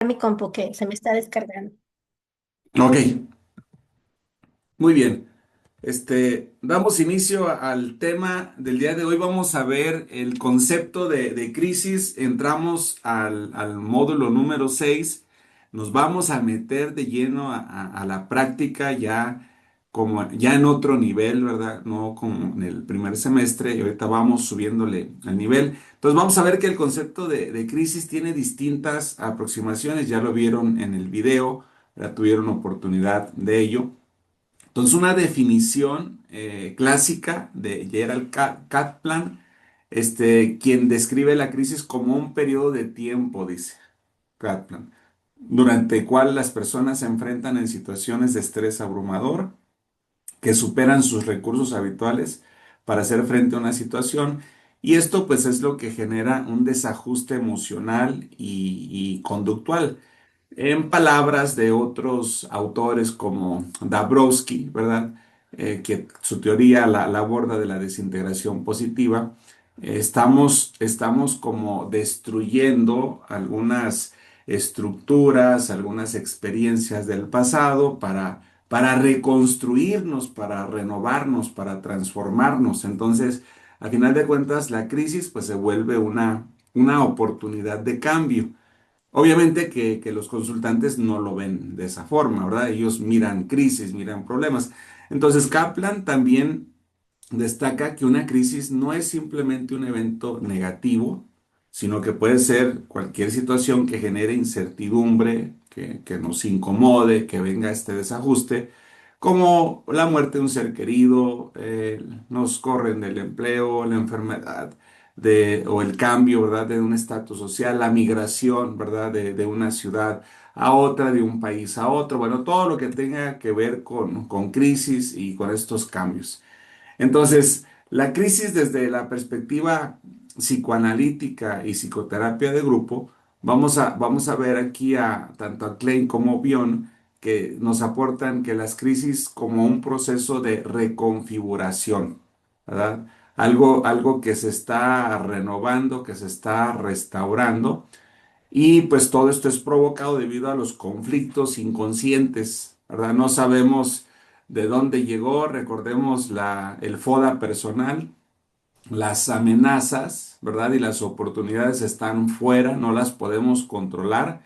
mi compu que se me está descargando. Ok, muy bien. Damos inicio al tema del día de hoy. Vamos a ver el concepto de crisis. Entramos al módulo número 6. Nos vamos a meter de lleno a la práctica ya como ya en otro nivel, ¿verdad? No como en el primer semestre y ahorita vamos subiéndole al nivel. Entonces vamos a ver que el concepto de crisis tiene distintas aproximaciones. Ya lo vieron en el video, ya tuvieron oportunidad de ello. Entonces, una definición clásica de Gerald Kaplan, quien describe la crisis como un periodo de tiempo, dice Kaplan, durante el cual las personas se enfrentan en situaciones de estrés abrumador que superan sus recursos habituales para hacer frente a una situación. Y esto pues es lo que genera un desajuste emocional y conductual. En palabras de otros autores como Dabrowski, ¿verdad? Que su teoría la aborda de la desintegración positiva, estamos como destruyendo algunas estructuras, algunas experiencias del pasado para reconstruirnos, para renovarnos, para transformarnos. Entonces, a final de cuentas, la crisis pues se vuelve una oportunidad de cambio. Obviamente que los consultantes no lo ven de esa forma, ¿verdad? Ellos miran crisis, miran problemas. Entonces, Kaplan también destaca que una crisis no es simplemente un evento negativo, sino que puede ser cualquier situación que genere incertidumbre, que nos incomode, que venga este desajuste, como la muerte de un ser querido, nos corren del empleo, la enfermedad o el cambio, ¿verdad?, de un estatus social, la migración, ¿verdad?, de una ciudad a otra, de un país a otro, bueno, todo lo que tenga que ver con crisis y con estos cambios. Entonces, la crisis desde la perspectiva psicoanalítica y psicoterapia de grupo, vamos a ver aquí tanto a Klein como Bion que nos aportan que las crisis como un proceso de reconfiguración, ¿verdad? Algo que se está renovando, que se está restaurando y pues todo esto es provocado debido a los conflictos inconscientes, ¿verdad? No sabemos de dónde llegó, recordemos el FODA personal, las amenazas, ¿verdad? Y las oportunidades están fuera, no las podemos controlar.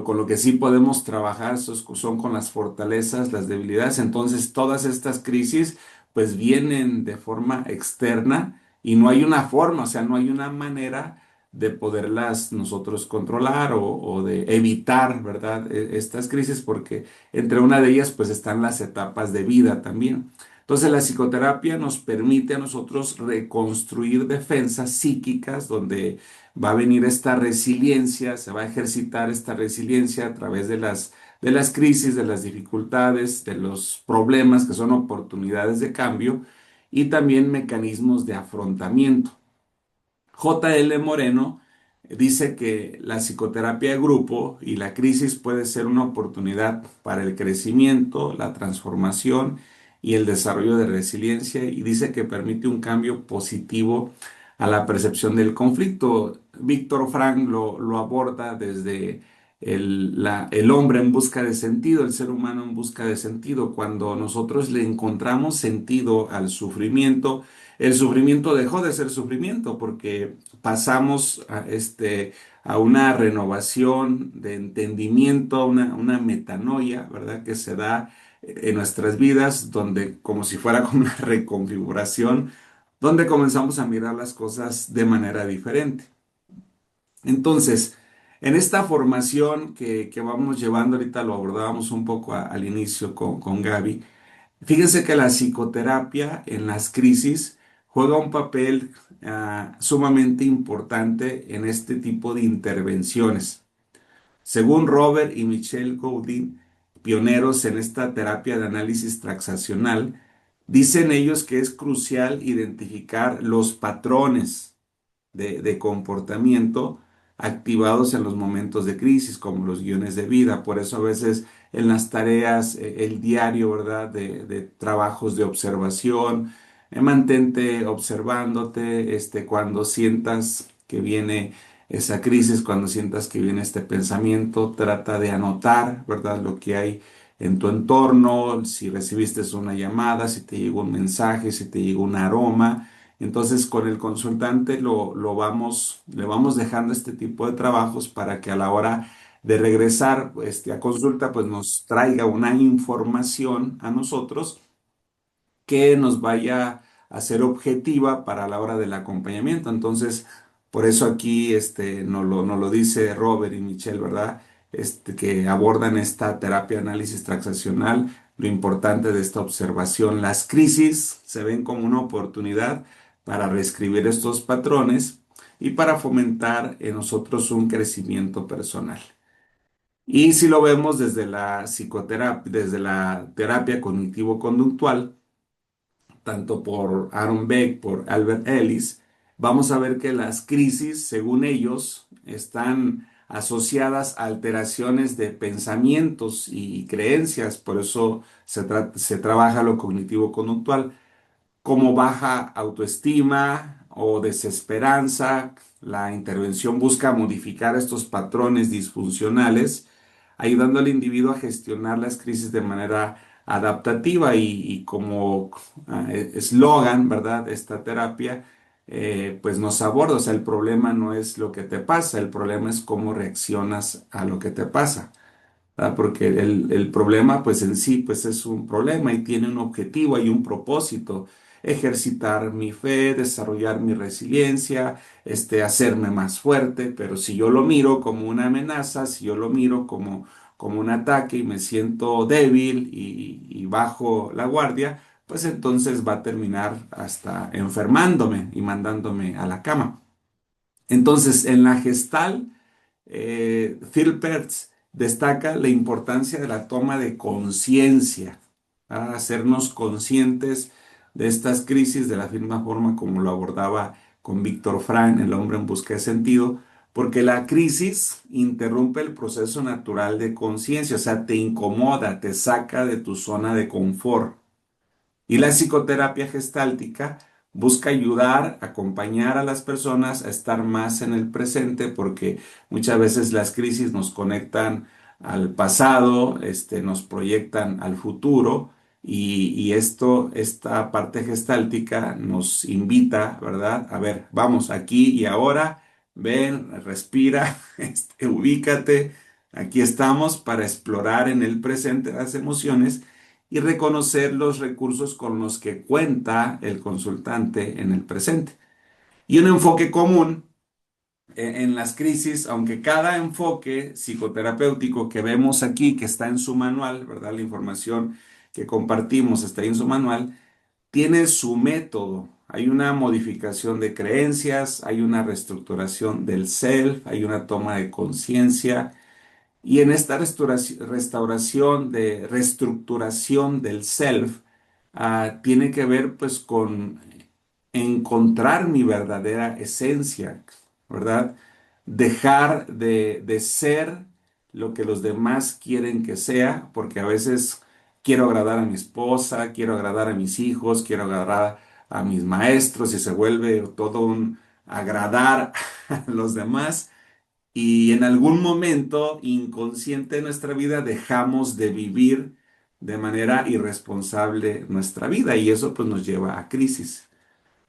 Con lo que sí podemos trabajar son con las fortalezas, las debilidades. Entonces, todas estas crisis pues vienen de forma externa y no hay una forma, o sea, no hay una manera de poderlas nosotros controlar o de evitar, ¿verdad? Estas crisis porque entre una de ellas pues están las etapas de vida también. Entonces la psicoterapia nos permite a nosotros reconstruir defensas psíquicas donde va a venir esta resiliencia, se va a ejercitar esta resiliencia a través de las crisis, de las dificultades, de los problemas que son oportunidades de cambio y también mecanismos de afrontamiento. J. L. Moreno dice que la psicoterapia de grupo y la crisis puede ser una oportunidad para el crecimiento, la transformación y el desarrollo de resiliencia y dice que permite un cambio positivo a la percepción del conflicto. Víctor Frank lo aborda desde el hombre en busca de sentido, el ser humano en busca de sentido. Cuando nosotros le encontramos sentido al sufrimiento, el sufrimiento dejó de ser sufrimiento porque pasamos a una renovación de entendimiento, una metanoia, ¿verdad? Que se da en nuestras vidas, donde como si fuera como una reconfiguración, donde comenzamos a mirar las cosas de manera diferente. Entonces, en esta formación que vamos llevando, ahorita lo abordábamos un poco al inicio con Gaby. Fíjense que la psicoterapia en las crisis juega un papel sumamente importante en este tipo de intervenciones. Según Robert y Michelle Godin, pioneros en esta terapia de análisis transaccional, dicen ellos que es crucial identificar los patrones de comportamiento activados en los momentos de crisis, como los guiones de vida. Por eso a veces en las tareas, el diario, ¿verdad? De trabajos de observación, mantente observándote, cuando sientas que viene esa crisis, cuando sientas que viene este pensamiento, trata de anotar, ¿verdad? Lo que hay en tu entorno, si recibiste una llamada, si te llegó un mensaje, si te llegó un aroma. Entonces, con el consultante le vamos dejando este tipo de trabajos para que a la hora de regresar a consulta, pues nos traiga una información a nosotros que nos vaya a ser objetiva para la hora del acompañamiento. Entonces, por eso aquí nos lo dice Robert y Michelle, ¿verdad? Que abordan esta terapia de análisis transaccional, lo importante de esta observación. Las crisis se ven como una oportunidad para reescribir estos patrones y para fomentar en nosotros un crecimiento personal. Y si lo vemos desde la psicoterapia, desde la terapia cognitivo-conductual, tanto por Aaron Beck, por Albert Ellis, vamos a ver que las crisis, según ellos, están asociadas a alteraciones de pensamientos y creencias, por eso se trabaja lo cognitivo-conductual como baja autoestima o desesperanza. La intervención busca modificar estos patrones disfuncionales, ayudando al individuo a gestionar las crisis de manera adaptativa y como eslogan, ¿verdad? Esta terapia, pues nos aborda, o sea, el problema no es lo que te pasa, el problema es cómo reaccionas a lo que te pasa. ¿Verdad? Porque el problema, pues en sí, pues es un problema y tiene un objetivo, hay un propósito, ejercitar mi fe, desarrollar mi resiliencia, hacerme más fuerte, pero si yo lo miro como una amenaza, si yo lo miro como un ataque y me siento débil y bajo la guardia, pues entonces va a terminar hasta enfermándome y mandándome a la cama. Entonces, en la gestal, Phil Pertz destaca la importancia de la toma de conciencia, a hacernos conscientes de estas crisis de la misma forma como lo abordaba con Víctor Frank, El hombre en busca de sentido, porque la crisis interrumpe el proceso natural de conciencia, o sea, te incomoda, te saca de tu zona de confort. Y la psicoterapia gestáltica busca ayudar, acompañar a las personas a estar más en el presente porque muchas veces las crisis nos conectan al pasado, nos proyectan al futuro y esta parte gestáltica nos invita, ¿verdad? A ver, vamos aquí y ahora, ven, respira, ubícate, aquí estamos para explorar en el presente las emociones y reconocer los recursos con los que cuenta el consultante en el presente. Y un enfoque común en las crisis, aunque cada enfoque psicoterapéutico que vemos aquí, que está en su manual, ¿verdad? La información que compartimos está ahí en su manual, tiene su método. Hay una modificación de creencias, hay una reestructuración del self, hay una toma de conciencia, y en esta reestructuración del self, tiene que ver pues con encontrar mi verdadera esencia, ¿verdad? Dejar de ser lo que los demás quieren que sea, porque a veces quiero agradar a mi esposa, quiero agradar a mis hijos, quiero agradar a mis maestros y se vuelve todo un agradar a los demás y en algún momento inconsciente de nuestra vida dejamos de vivir de manera irresponsable nuestra vida y eso pues nos lleva a crisis,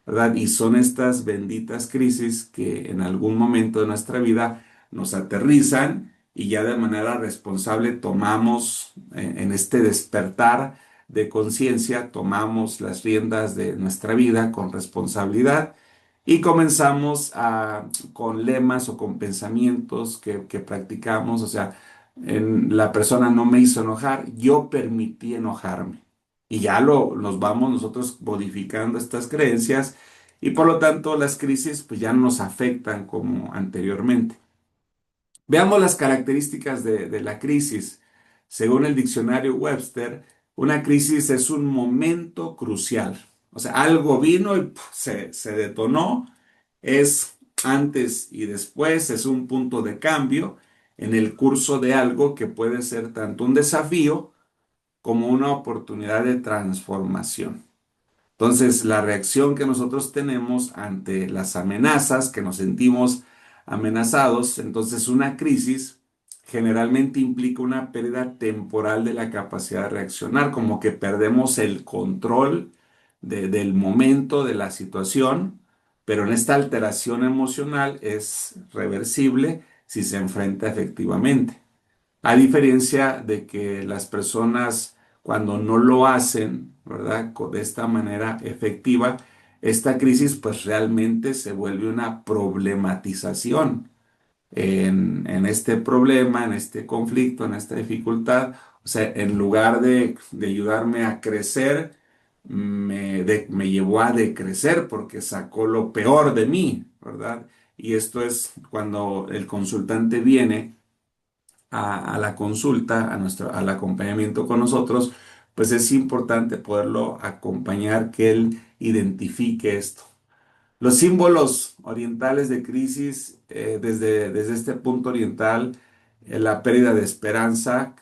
¿verdad? Y son estas benditas crisis que en algún momento de nuestra vida nos aterrizan y ya de manera responsable tomamos en este despertar de conciencia, tomamos las riendas de nuestra vida con responsabilidad y comenzamos con lemas o con pensamientos que practicamos, o sea, la persona no me hizo enojar, yo permití enojarme. Y ya nos vamos nosotros modificando estas creencias y por lo tanto las crisis pues ya no nos afectan como anteriormente. Veamos las características de la crisis. Según el diccionario Webster, una crisis es un momento crucial. O sea, algo vino y ¡puf! Se detonó. Es antes y después, es un punto de cambio en el curso de algo que puede ser tanto un desafío como una oportunidad de transformación. Entonces, la reacción que nosotros tenemos ante las amenazas que nos sentimos amenazados. Entonces, una crisis generalmente implica una pérdida temporal de la capacidad de reaccionar, como que perdemos el control del momento, de la situación, pero en esta alteración emocional es reversible si se enfrenta efectivamente. A diferencia de que las personas cuando no lo hacen, ¿verdad? De esta manera efectiva, esta crisis pues realmente se vuelve una problematización en este problema, en este conflicto, en esta dificultad. O sea, en lugar de ayudarme a crecer, me llevó a decrecer porque sacó lo peor de mí, ¿verdad? Y esto es cuando el consultante viene a la consulta, al acompañamiento con nosotros, pues es importante poderlo acompañar, que él identifique esto. Los símbolos orientales de crisis, desde este punto oriental, la pérdida de esperanza,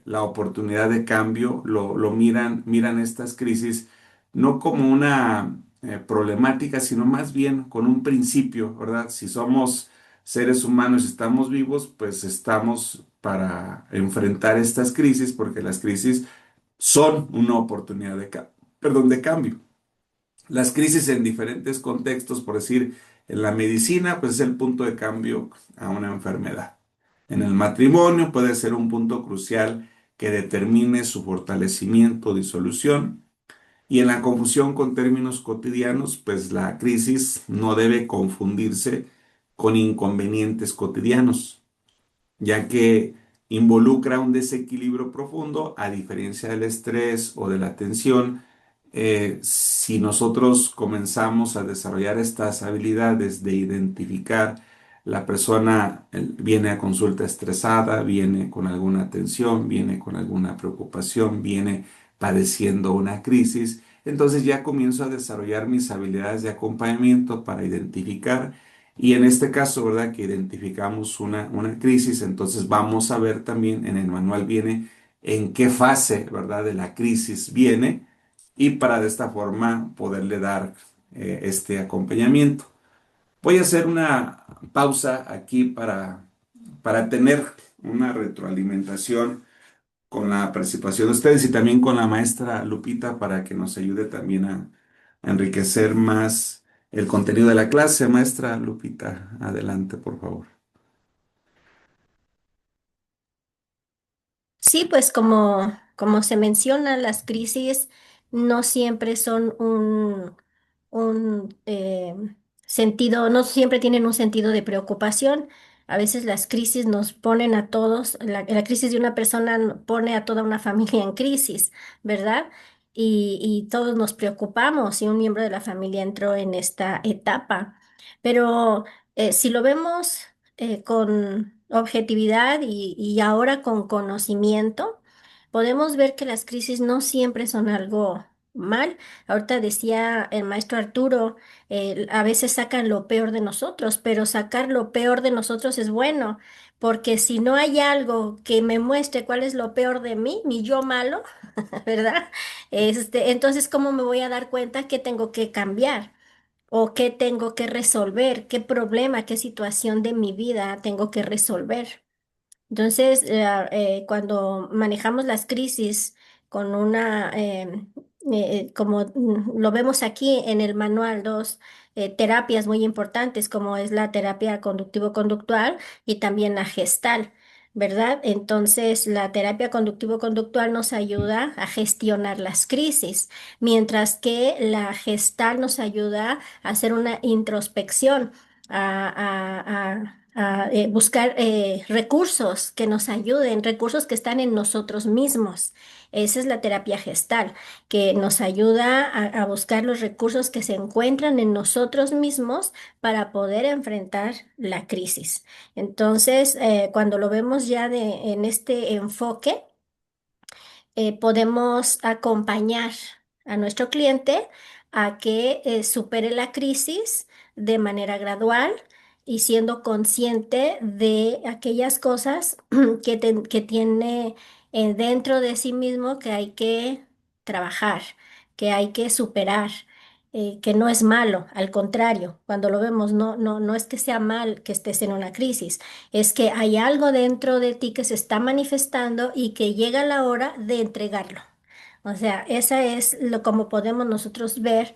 la oportunidad de cambio, lo miran estas crisis no como una problemática, sino más bien con un principio, ¿verdad? Si somos seres humanos y estamos vivos, pues estamos para enfrentar estas crisis, porque las crisis son una oportunidad de cambio. Las crisis en diferentes contextos, por decir, en la medicina, pues es el punto de cambio a una enfermedad. En el matrimonio puede ser un punto crucial que determine su fortalecimiento o disolución. Y en la confusión con términos cotidianos, pues la crisis no debe confundirse con inconvenientes cotidianos, ya que involucra un desequilibrio profundo, a diferencia del estrés o de la tensión. Si nosotros comenzamos a desarrollar estas habilidades de identificar la persona viene a consulta estresada, viene con alguna tensión, viene con alguna preocupación, viene padeciendo una crisis, entonces ya comienzo a desarrollar mis habilidades de acompañamiento para identificar, y en este caso, ¿verdad? Que identificamos una crisis, entonces vamos a ver también en el manual viene en qué fase, ¿verdad? De la crisis viene, y para de esta forma poderle dar este acompañamiento. Voy a hacer una pausa aquí para tener una retroalimentación con la participación de ustedes y también con la maestra Lupita para que nos ayude también a enriquecer más el contenido de la clase. Maestra Lupita, adelante, por favor. Sí, pues como se menciona, las crisis no siempre son un sentido, no siempre tienen un sentido de preocupación. A veces las crisis nos ponen a todos, la crisis de una persona pone a toda una familia en crisis, ¿verdad? Y todos nos preocupamos si un miembro de la familia entró en esta etapa. Pero si lo vemos con objetividad y ahora con conocimiento, podemos ver que las crisis no siempre son algo mal. Ahorita decía el maestro Arturo, a veces sacan lo peor de nosotros, pero sacar lo peor de nosotros es bueno, porque si no hay algo que me muestre cuál es lo peor de mí, mi yo malo, ¿verdad? Entonces, ¿cómo me voy a dar cuenta que tengo que cambiar? ¿O qué tengo que resolver? ¿Qué problema, qué situación de mi vida tengo que resolver? Entonces, cuando manejamos las crisis con como lo vemos aquí en el manual, dos terapias muy importantes, como es la terapia conductivo-conductual y también la gestal, ¿verdad? Entonces, la terapia conductivo-conductual nos ayuda a gestionar las crisis, mientras que la gestal nos ayuda a hacer una introspección, a buscar recursos que nos ayuden, recursos que están en nosotros mismos. Esa es la terapia gestal, que nos ayuda a buscar los recursos que se encuentran en nosotros mismos para poder enfrentar la crisis. Entonces, cuando lo vemos ya en este enfoque, podemos acompañar a nuestro cliente a que supere la crisis de manera gradual y siendo consciente de aquellas cosas que tiene dentro de sí mismo que hay que trabajar, que hay que superar. que no es malo, al contrario, cuando lo vemos, no es que sea mal que estés en una crisis, es que hay algo dentro de ti que se está manifestando y que llega la hora de entregarlo. O sea, esa es lo como podemos nosotros ver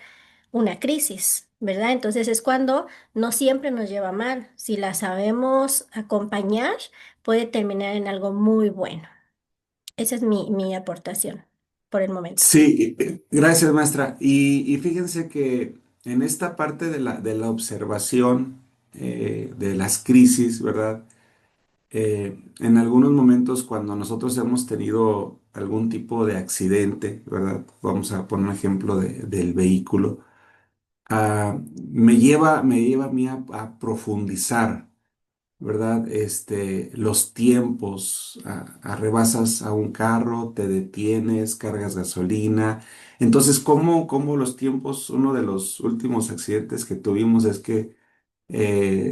una crisis, ¿verdad? Entonces es cuando no siempre nos lleva mal. Si la sabemos acompañar, puede terminar en algo muy bueno. Esa es mi aportación por el momento. Sí, gracias, maestra. Y fíjense que en esta parte de la observación de las crisis, ¿verdad? En algunos momentos cuando nosotros hemos tenido algún tipo de accidente, ¿verdad? Vamos a poner un ejemplo del vehículo. Me lleva a mí a profundizar, ¿verdad? Los tiempos, rebasas a un carro, te detienes, cargas gasolina. Entonces, ¿cómo los tiempos? Uno de los últimos accidentes que tuvimos es que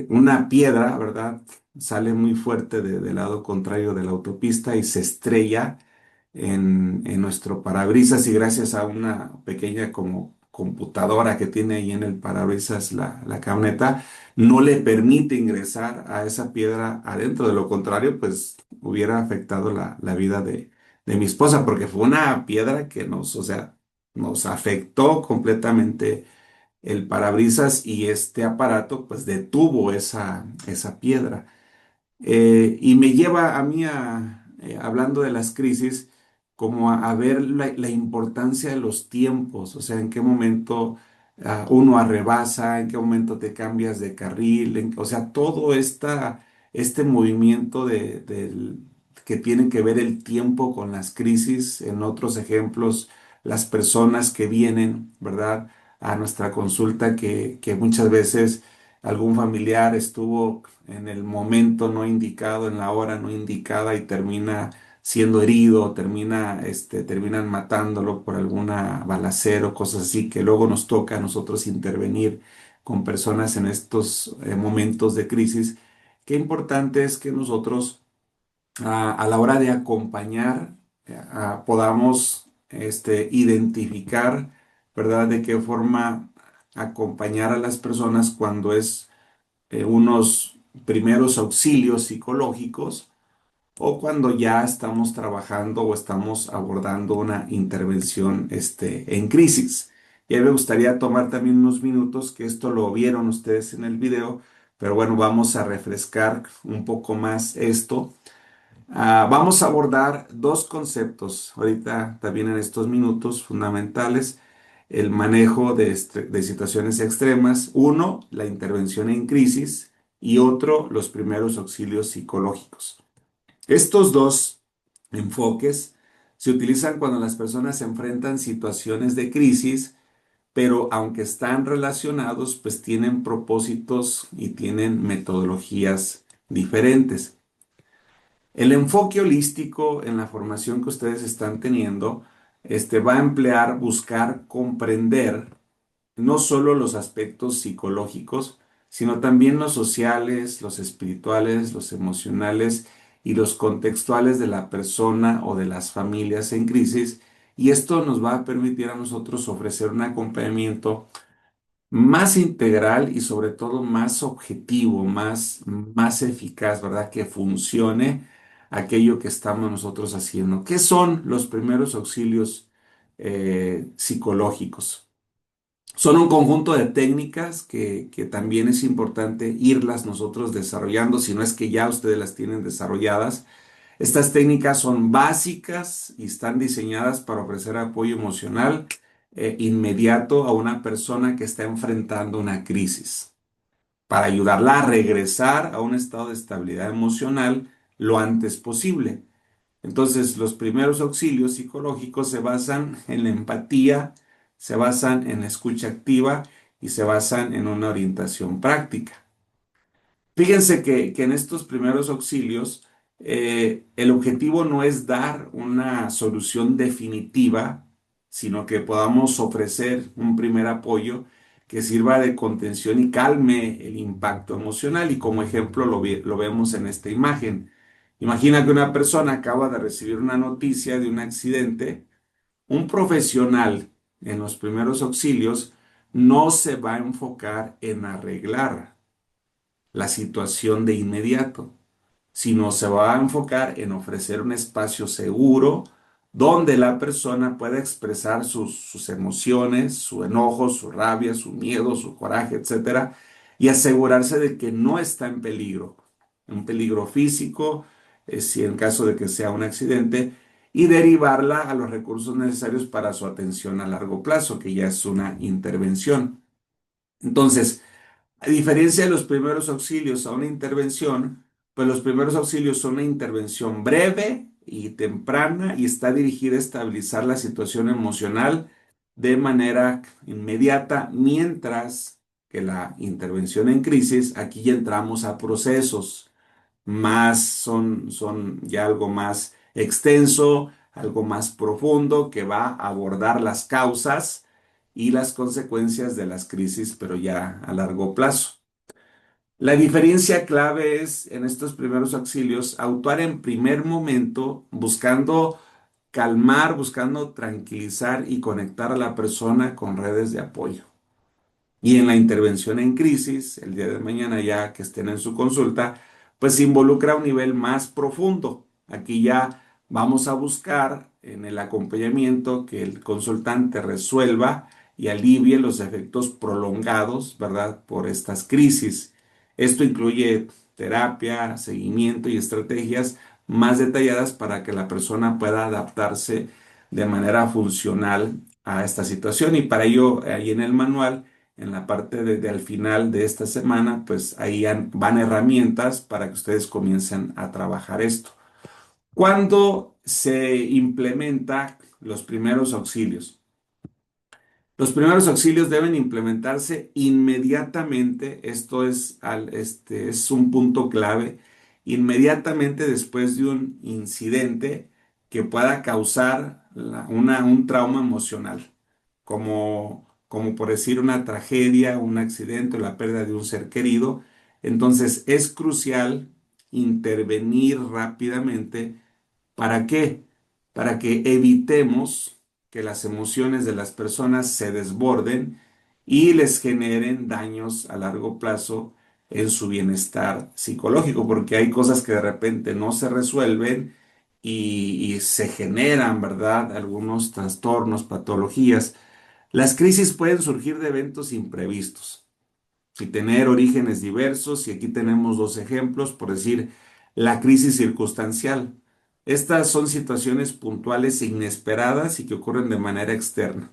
una piedra, ¿verdad? Sale muy fuerte del lado contrario de la autopista y se estrella en nuestro parabrisas y gracias a una pequeña como computadora que tiene ahí en el parabrisas la camioneta, no le permite ingresar a esa piedra adentro. De lo contrario, pues hubiera afectado la vida de mi esposa porque fue una piedra que o sea, nos afectó completamente el parabrisas y este aparato pues detuvo esa piedra. Y me lleva a mí hablando de las crisis, como a ver la importancia de los tiempos, o sea, en qué momento uno arrebasa, en qué momento te cambias de carril, o sea, todo este movimiento que tiene que ver el tiempo con las crisis, en otros ejemplos, las personas que vienen, ¿verdad? A nuestra consulta que muchas veces algún familiar estuvo en el momento no indicado, en la hora no indicada y termina siendo herido, terminan matándolo por alguna balacera o cosas así, que luego nos toca a nosotros intervenir con personas en estos momentos de crisis. Qué importante es que nosotros a la hora de acompañar podamos identificar, ¿verdad? De qué forma acompañar a las personas cuando es unos primeros auxilios psicológicos o cuando ya estamos trabajando o estamos abordando una intervención en crisis. Y ahí me gustaría tomar también unos minutos, que esto lo vieron ustedes en el video, pero bueno, vamos a refrescar un poco más esto. Vamos a abordar dos conceptos ahorita también en estos minutos fundamentales. El manejo de situaciones extremas. Uno, la intervención en crisis y otro, los primeros auxilios psicológicos. Estos dos enfoques se utilizan cuando las personas se enfrentan situaciones de crisis, pero aunque están relacionados, pues tienen propósitos y tienen metodologías diferentes. El enfoque holístico en la formación que ustedes están teniendo, va a emplear buscar comprender no solo los aspectos psicológicos, sino también los sociales, los espirituales, los emocionales y los contextuales de la persona o de las familias en crisis. Y esto nos va a permitir a nosotros ofrecer un acompañamiento más integral y sobre todo más objetivo, más eficaz, ¿verdad? Que funcione aquello que estamos nosotros haciendo. ¿Qué son los primeros auxilios psicológicos? Son un conjunto de técnicas que también es importante irlas nosotros desarrollando, si no es que ya ustedes las tienen desarrolladas. Estas técnicas son básicas y están diseñadas para ofrecer apoyo emocional inmediato a una persona que está enfrentando una crisis, para ayudarla a regresar a un estado de estabilidad emocional lo antes posible. Entonces, los primeros auxilios psicológicos se basan en la empatía, se basan en la escucha activa y se basan en una orientación práctica. Fíjense que en estos primeros auxilios, el objetivo no es dar una solución definitiva, sino que podamos ofrecer un primer apoyo que sirva de contención y calme el impacto emocional. Y como ejemplo lo vemos en esta imagen. Imagina que una persona acaba de recibir una noticia de un accidente. Un profesional en los primeros auxilios no se va a enfocar en arreglar la situación de inmediato, sino se va a enfocar en ofrecer un espacio seguro donde la persona pueda expresar sus emociones, su enojo, su rabia, su miedo, su coraje, etcétera, y asegurarse de que no está en peligro físico, si en caso de que sea un accidente, y derivarla a los recursos necesarios para su atención a largo plazo, que ya es una intervención. Entonces, a diferencia de los primeros auxilios a una intervención, pues los primeros auxilios son una intervención breve y temprana y está dirigida a estabilizar la situación emocional de manera inmediata, mientras que la intervención en crisis, aquí ya entramos a procesos son ya algo más extenso, algo más profundo, que va a abordar las causas y las consecuencias de las crisis, pero ya a largo plazo. La diferencia clave es en estos primeros auxilios actuar en primer momento buscando calmar, buscando tranquilizar y conectar a la persona con redes de apoyo. Y en la intervención en crisis, el día de mañana ya que estén en su consulta, pues se involucra a un nivel más profundo. Aquí ya vamos a buscar en el acompañamiento que el consultante resuelva y alivie los efectos prolongados, ¿verdad?, por estas crisis. Esto incluye terapia, seguimiento y estrategias más detalladas para que la persona pueda adaptarse de manera funcional a esta situación. Y para ello, ahí en el manual, en la parte de al final de esta semana, pues ahí van herramientas para que ustedes comiencen a trabajar esto. ¿Cuándo se implementa los primeros auxilios? Los primeros auxilios deben implementarse inmediatamente. Esto es un punto clave. Inmediatamente después de un incidente que pueda causar un trauma emocional, como por decir una tragedia, un accidente o la pérdida de un ser querido. Entonces es crucial intervenir rápidamente. ¿Para qué? Para que evitemos que las emociones de las personas se desborden y les generen daños a largo plazo en su bienestar psicológico, porque hay cosas que de repente no se resuelven y se generan, ¿verdad? Algunos trastornos, patologías. Las crisis pueden surgir de eventos imprevistos y tener orígenes diversos, y aquí tenemos dos ejemplos, por decir, la crisis circunstancial. Estas son situaciones puntuales e inesperadas y que ocurren de manera externa.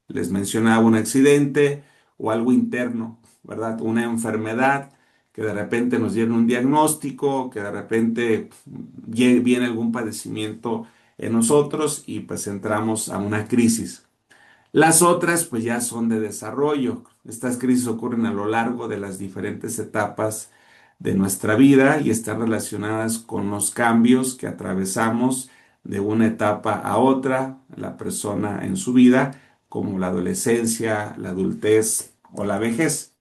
Les mencionaba un accidente o algo interno, ¿verdad? Una enfermedad que de repente nos dieron un diagnóstico, que de repente viene algún padecimiento en nosotros y pues entramos a una crisis. Las otras pues ya son de desarrollo. Estas crisis ocurren a lo largo de las diferentes etapas de nuestra vida y están relacionadas con los cambios que atravesamos de una etapa a otra, la persona en su vida, como la adolescencia, la adultez o la vejez.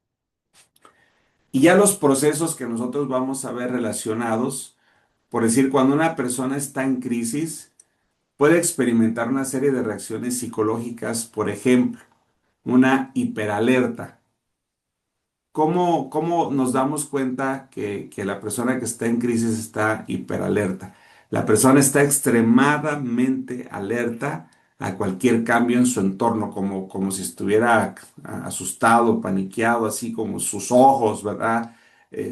Y ya los procesos que nosotros vamos a ver relacionados, por decir, cuando una persona está en crisis, puede experimentar una serie de reacciones psicológicas, por ejemplo, una hiperalerta. ¿Cómo nos damos cuenta que la persona que está en crisis está hiperalerta? La persona está extremadamente alerta a cualquier cambio en su entorno, como si estuviera asustado, paniqueado, así como sus ojos, ¿verdad?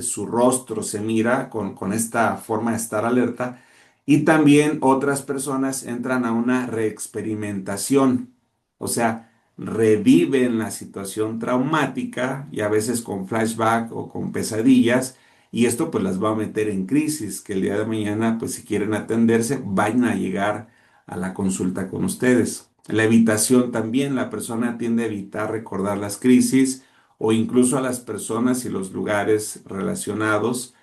Su rostro se mira con esta forma de estar alerta. Y también otras personas entran a una reexperimentación, o sea, reviven la situación traumática y a veces con flashback o con pesadillas, y esto pues las va a meter en crisis, que el día de mañana pues si quieren atenderse vayan a llegar a la consulta con ustedes. La evitación también, la persona tiende a evitar recordar las crisis o incluso a las personas y los lugares relacionados.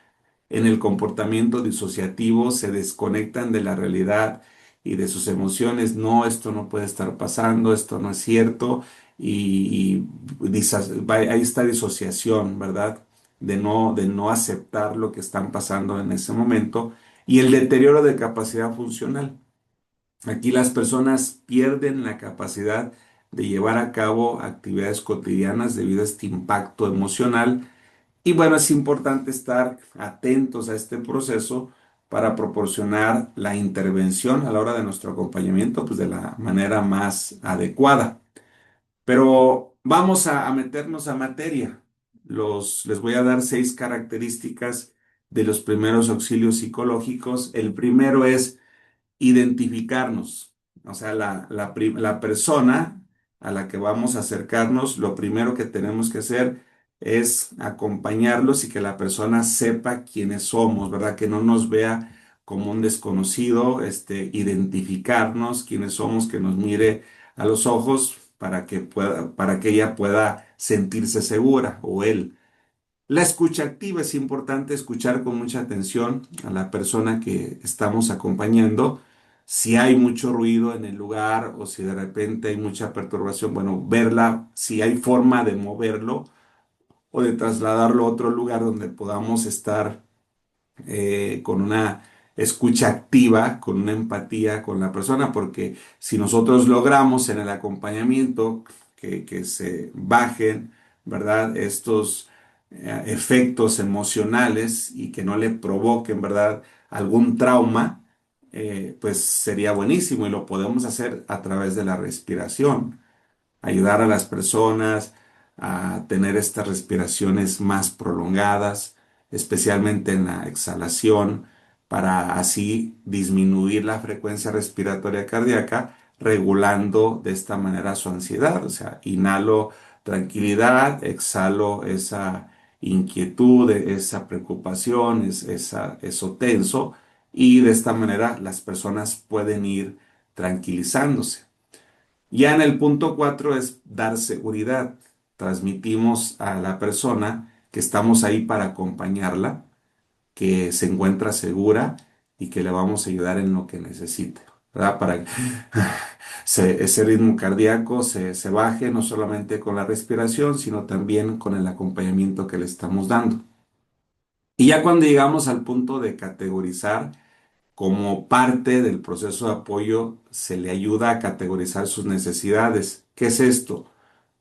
En el comportamiento disociativo se desconectan de la realidad y de sus emociones. No, esto no puede estar pasando, esto no es cierto. Ahí está disociación, ¿verdad? De no aceptar lo que están pasando en ese momento. Y el deterioro de capacidad funcional. Aquí las personas pierden la capacidad de llevar a cabo actividades cotidianas debido a este impacto emocional. Y bueno, es importante estar atentos a este proceso para proporcionar la intervención a la hora de nuestro acompañamiento, pues de la manera más adecuada. Pero vamos a meternos a materia. Les voy a dar 6 características de los primeros auxilios psicológicos. El primero es identificarnos. O sea, la persona a la que vamos a acercarnos, lo primero que tenemos que hacer es acompañarlos y que la persona sepa quiénes somos, ¿verdad? Que no nos vea como un desconocido, identificarnos quiénes somos, que nos mire a los ojos para que ella pueda sentirse segura o él. La escucha activa es importante escuchar con mucha atención a la persona que estamos acompañando. Si hay mucho ruido en el lugar o si de repente hay mucha perturbación, bueno, verla, si hay forma de moverlo o de trasladarlo a otro lugar donde podamos estar con una escucha activa, con una empatía con la persona, porque si nosotros logramos en el acompañamiento que se bajen, ¿verdad? Estos efectos emocionales y que no le provoquen, ¿verdad? Algún trauma, pues sería buenísimo y lo podemos hacer a través de la respiración, ayudar a las personas a tener estas respiraciones más prolongadas, especialmente en la exhalación, para así disminuir la frecuencia respiratoria cardíaca, regulando de esta manera su ansiedad. O sea, inhalo tranquilidad, exhalo esa inquietud, esa preocupación, eso tenso, y de esta manera las personas pueden ir tranquilizándose. Ya en el punto 4 es dar seguridad. Transmitimos a la persona que estamos ahí para acompañarla, que se encuentra segura y que le vamos a ayudar en lo que necesite, ¿verdad? Para que ese ritmo cardíaco se baje no solamente con la respiración, sino también con el acompañamiento que le estamos dando. Y ya cuando llegamos al punto de categorizar, como parte del proceso de apoyo, se le ayuda a categorizar sus necesidades. ¿Qué es esto?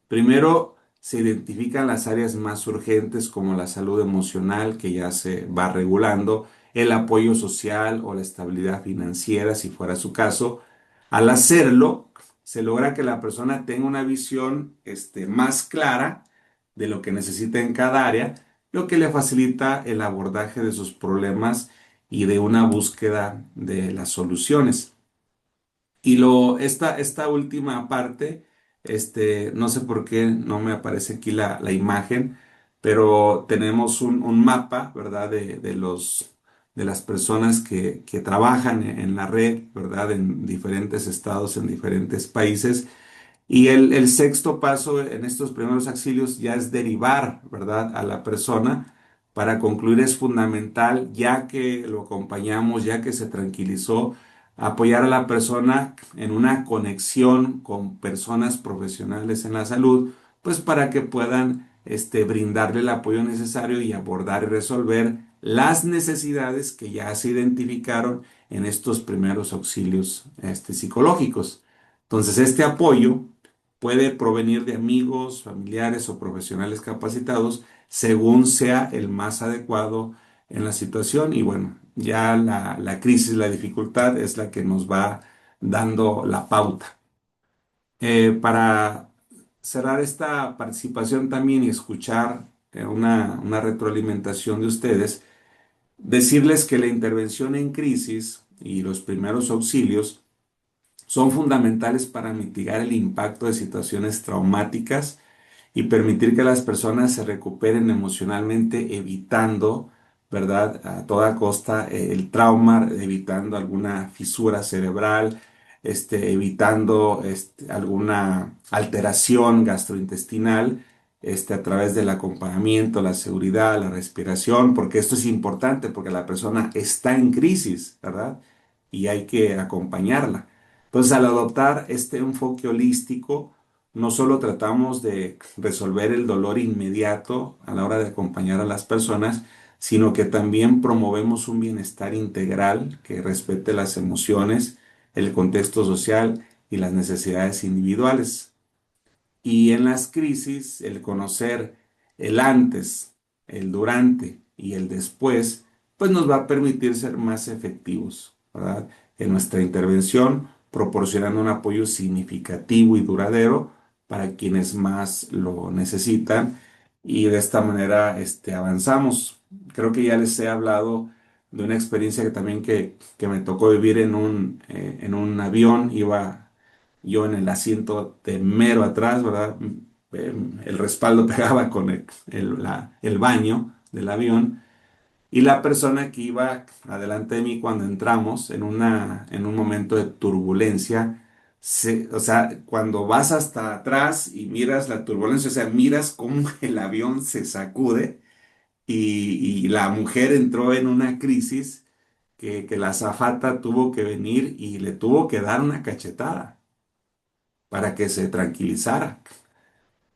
Primero, se identifican las áreas más urgentes como la salud emocional, que ya se va regulando, el apoyo social o la estabilidad financiera, si fuera su caso. Al hacerlo, se logra que la persona tenga una visión, más clara de lo que necesita en cada área, lo que le facilita el abordaje de sus problemas y de una búsqueda de las soluciones. Y esta última parte, no sé por qué no me aparece aquí la imagen, pero tenemos un mapa, ¿verdad? De las personas que trabajan en la red, ¿verdad? En diferentes estados, en diferentes países. Y el sexto paso en estos primeros auxilios ya es derivar, ¿verdad?, a la persona. Para concluir es fundamental, ya que lo acompañamos, ya que se tranquilizó, apoyar a la persona en una conexión con personas profesionales en la salud, pues para que puedan brindarle el apoyo necesario y abordar y resolver las necesidades que ya se identificaron en estos primeros auxilios psicológicos. Entonces, este apoyo puede provenir de amigos, familiares o profesionales capacitados según sea el más adecuado en la situación. Y bueno, ya la crisis, la dificultad es la que nos va dando la pauta. Para cerrar esta participación también y escuchar una retroalimentación de ustedes, decirles que la intervención en crisis y los primeros auxilios son fundamentales para mitigar el impacto de situaciones traumáticas y permitir que las personas se recuperen emocionalmente, evitando, ¿verdad? A toda costa el trauma, evitando alguna fisura cerebral, evitando alguna alteración gastrointestinal, a través del acompañamiento, la seguridad, la respiración, porque esto es importante, porque la persona está en crisis, ¿verdad? Y hay que acompañarla. Entonces, al adoptar este enfoque holístico, no solo tratamos de resolver el dolor inmediato a la hora de acompañar a las personas, sino que también promovemos un bienestar integral que respete las emociones, el contexto social y las necesidades individuales. Y en las crisis, el conocer el antes, el durante y el después, pues nos va a permitir ser más efectivos, ¿verdad? En nuestra intervención, proporcionando un apoyo significativo y duradero para quienes más lo necesitan. Y de esta manera, avanzamos. Creo que ya les he hablado de una experiencia que me tocó vivir en un avión. Iba yo en el asiento de mero atrás, ¿verdad? El respaldo pegaba con el baño del avión y la persona que iba adelante de mí cuando entramos en un momento de turbulencia, o sea, cuando vas hasta atrás y miras la turbulencia, o sea, miras cómo el avión se sacude y la mujer entró en una crisis que la azafata tuvo que venir y le tuvo que dar una cachetada para que se tranquilizara.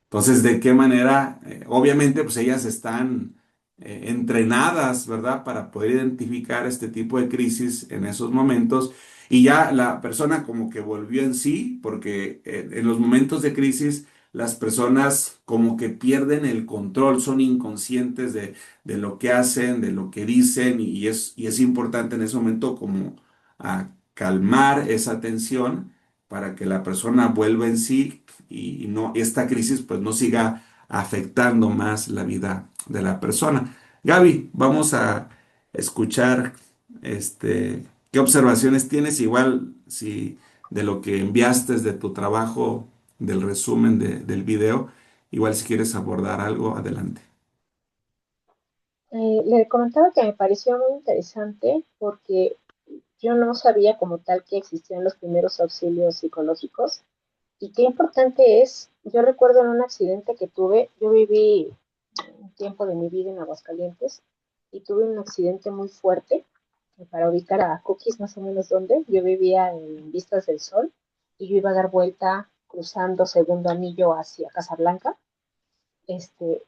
Entonces, ¿de qué manera? Obviamente, pues ellas están entrenadas, ¿verdad? Para poder identificar este tipo de crisis en esos momentos. Y ya la persona como que volvió en sí, porque en los momentos de crisis las personas como que pierden el control, son inconscientes de lo que hacen, de lo que dicen, y es importante en ese momento como a calmar esa tensión para que la persona vuelva en sí y no, esta crisis pues no siga afectando más la vida de la persona. Gaby, vamos a escuchar qué observaciones tienes, igual si de lo que enviaste de tu trabajo, del resumen del video, igual si quieres abordar algo, adelante. Le comentaba que me pareció muy interesante porque yo no sabía como tal que existían los primeros auxilios psicológicos y qué importante es. Yo recuerdo en un accidente que tuve, yo viví un tiempo de mi vida en Aguascalientes y tuve un accidente muy fuerte. Para ubicar a Cookies más o menos donde, yo vivía en Vistas del Sol y yo iba a dar vuelta cruzando Segundo Anillo hacia Casablanca.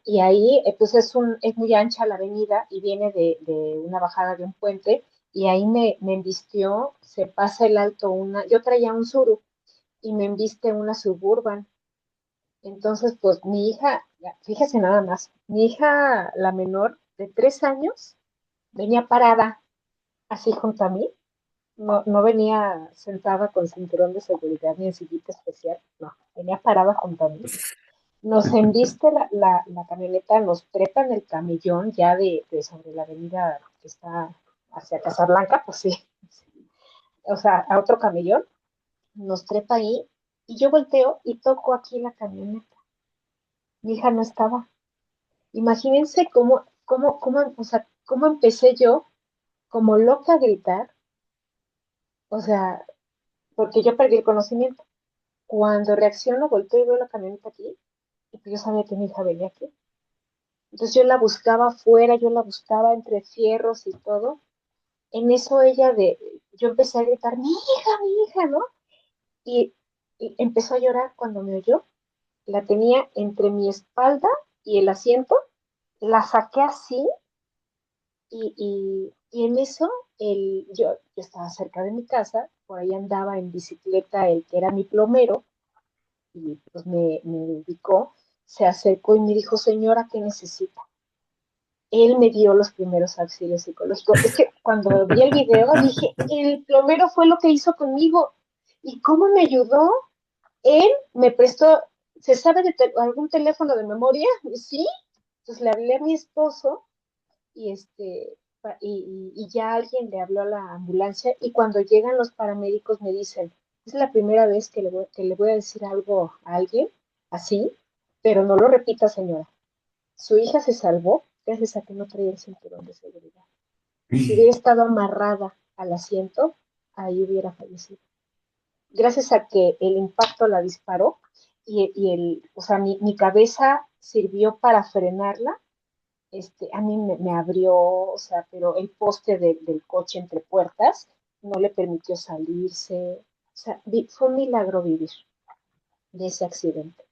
Y ahí, pues es muy ancha la avenida y viene de una bajada de un puente y ahí me embistió, se pasa el alto yo traía un Suru y me embiste una Suburban. Entonces, pues mi hija, fíjese nada más, mi hija, la menor de 3 años, venía parada así junto a mí, no venía sentada con cinturón de seguridad ni en sillita especial, no, venía parada junto a mí. Nos embiste la camioneta, nos trepa en el camellón ya de sobre la avenida que está hacia Casablanca, pues sí, o sea, a otro camellón, nos trepa ahí y yo volteo y toco aquí la camioneta. Mi hija no estaba. Imagínense o sea, cómo empecé yo como loca a gritar, o sea, porque yo perdí el conocimiento. Cuando reacciono, volteo y veo la camioneta aquí, y pues yo sabía que mi hija venía aquí. Entonces yo la buscaba afuera, yo la buscaba entre fierros y todo. En eso yo empecé a gritar, mi hija, ¿no? Y, y empezó a llorar cuando me oyó. La tenía entre mi espalda y el asiento, la saqué así y en eso yo estaba cerca de mi casa, por ahí andaba en bicicleta el que era mi plomero y pues me ubicó, se acercó y me dijo, señora, ¿qué necesita? Él me dio los primeros auxilios psicológicos. Es que cuando vi el video dije, el plomero fue lo que hizo conmigo. ¿Y cómo me ayudó? Él me prestó, ¿se sabe de algún teléfono de memoria? Sí. Entonces le hablé a mi esposo y y ya alguien le habló a la ambulancia y cuando llegan los paramédicos me dicen, es la primera vez que le voy a decir algo a alguien así, pero no lo repita, señora. Su hija se salvó gracias a que no traía el cinturón de seguridad. Si hubiera estado amarrada al asiento, ahí hubiera fallecido. Gracias a que el impacto la disparó o sea, mi cabeza sirvió para frenarla. A mí me abrió, o sea, pero el poste del coche entre puertas no le permitió salirse. O sea, fue un milagro vivir de ese accidente.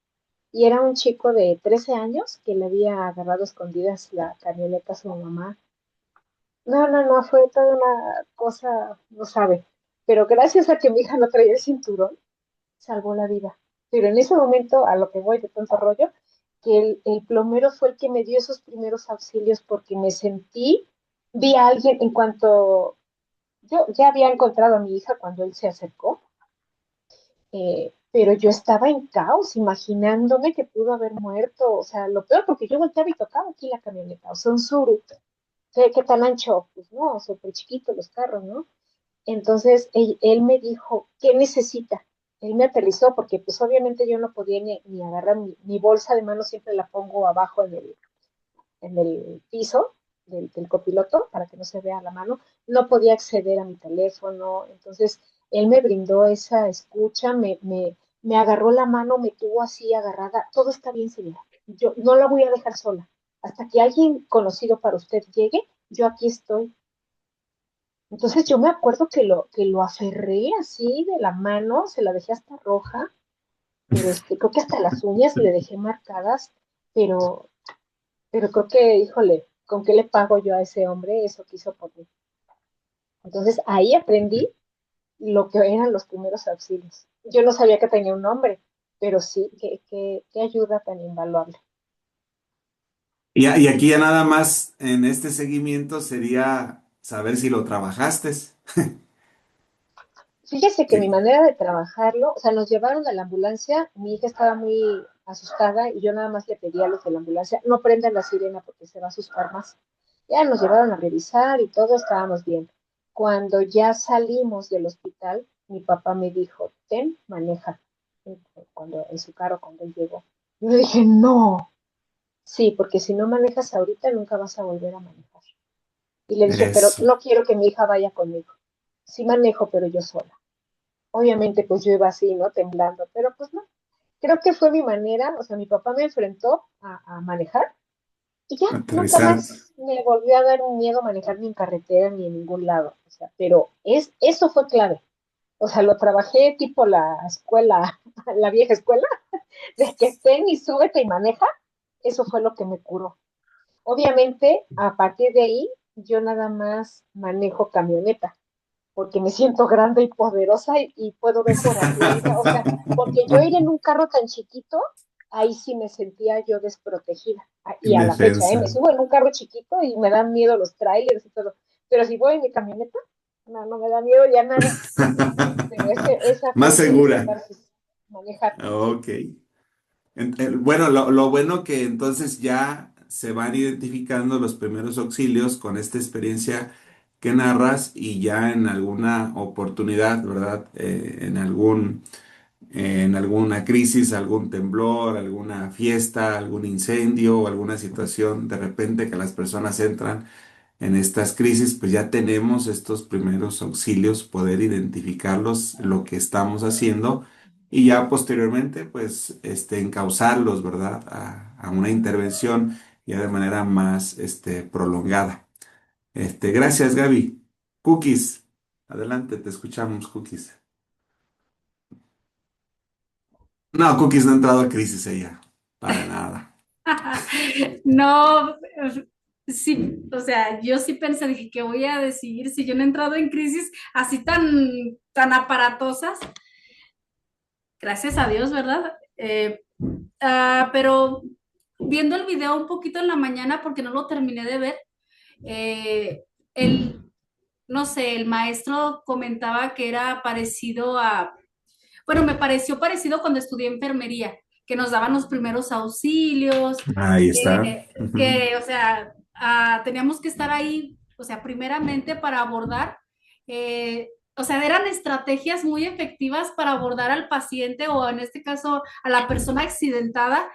Y era un chico de 13 años que le había agarrado escondidas la camioneta a su mamá. No, fue toda una cosa, no sabe. Pero gracias a que mi hija no traía el cinturón, salvó la vida. pero en ese momento, a lo que voy de tanto rollo, que el plomero fue el que me dio esos primeros auxilios porque me sentí, vi a alguien en cuanto yo ya había encontrado a mi hija cuando él se acercó, pero yo estaba en caos, imaginándome que pudo haber muerto, o sea, lo peor, porque yo volteaba y tocaba aquí la camioneta, o sea, un Suru, ¿qué tan ancho? Pues no, súper chiquito los carros, ¿no? Entonces él me dijo, ¿qué necesita? Él me aterrizó porque pues obviamente yo no podía ni agarrar mi bolsa de mano, siempre la pongo abajo en el piso del copiloto para que no se vea la mano, no podía acceder a mi teléfono, entonces él me brindó esa escucha, me agarró la mano, me tuvo así agarrada, todo está bien señora, yo no la voy a dejar sola, hasta que alguien conocido para usted llegue, yo aquí estoy. Entonces yo me acuerdo que lo aferré así de la mano, se la dejé hasta roja, pero creo que hasta las uñas le dejé marcadas, pero creo que, híjole, ¿con qué le pago yo a ese hombre eso que hizo por mí? Entonces ahí aprendí lo que eran los primeros auxilios. Yo no sabía que tenía un nombre, pero sí, qué ayuda tan invaluable. Y aquí ya nada más en este seguimiento sería saber si lo trabajaste. Fíjese que mi Sí, manera de trabajarlo, o sea, nos llevaron a la ambulancia, mi hija estaba muy asustada y yo nada más le pedí a los de la ambulancia, no prendan la sirena porque se va a asustar más. Ya nos llevaron a revisar y todo estábamos bien. Cuando ya salimos del hospital, mi papá me dijo, ten, maneja, cuando, en su carro cuando él llegó. Yo le dije, no, sí, porque si no manejas ahorita nunca vas a volver a manejar. Y le dije, pero eso. no quiero que mi hija vaya conmigo. Sí manejo, pero yo sola. Obviamente, pues yo iba así, ¿no? Temblando, pero pues no. Creo que fue mi manera, o sea, mi papá me enfrentó a manejar y ya, nunca Aterrizar. más me volvió a dar un miedo manejar ni en carretera ni en ningún lado. O sea, pero eso fue clave. O sea, lo trabajé tipo la escuela, la vieja escuela, de que ten y súbete y maneja. Eso fue lo que me curó. Obviamente, a partir de ahí, yo nada más manejo camioneta porque me siento grande y poderosa y puedo ver por arriba, o sea, porque yo ir en un carro tan chiquito, ahí sí me sentía yo desprotegida. Y a la fecha, Indefensa. me subo en un carro chiquito y me dan miedo los trailers y todo, pero si voy en mi camioneta, no, no me da miedo ya nada. Pero esa Más fue mi segura. catarsis, manejar, sí. Ok. Bueno, lo bueno que entonces ya se van identificando los primeros auxilios con esta experiencia que narras y ya en alguna oportunidad, ¿verdad? En alguna crisis, algún temblor, alguna fiesta, algún incendio o alguna situación de repente que las personas entran en estas crisis, pues ya tenemos estos primeros auxilios, poder identificarlos, lo que estamos haciendo y ya posteriormente, pues, encauzarlos, ¿verdad? A una intervención ya de manera más, prolongada. Gracias, Gaby. Cookies, adelante, te escuchamos, Cookies. No, Cookies no ha entrado a crisis ella, para nada. No, sí, o sea, yo sí pensé, dije, ¿qué voy a decir si yo no he entrado en crisis así tan aparatosas? Gracias a Dios, ¿verdad? Pero viendo el video un poquito en la mañana, porque no lo terminé de ver, eh, el, no sé, el maestro comentaba que era parecido bueno, me pareció parecido cuando estudié enfermería, que nos daban los primeros auxilios, Ahí está. Ujú. o sea, teníamos que estar ahí, o sea, primeramente para abordar, o sea, eran estrategias muy efectivas para abordar al paciente o en este caso a la persona accidentada,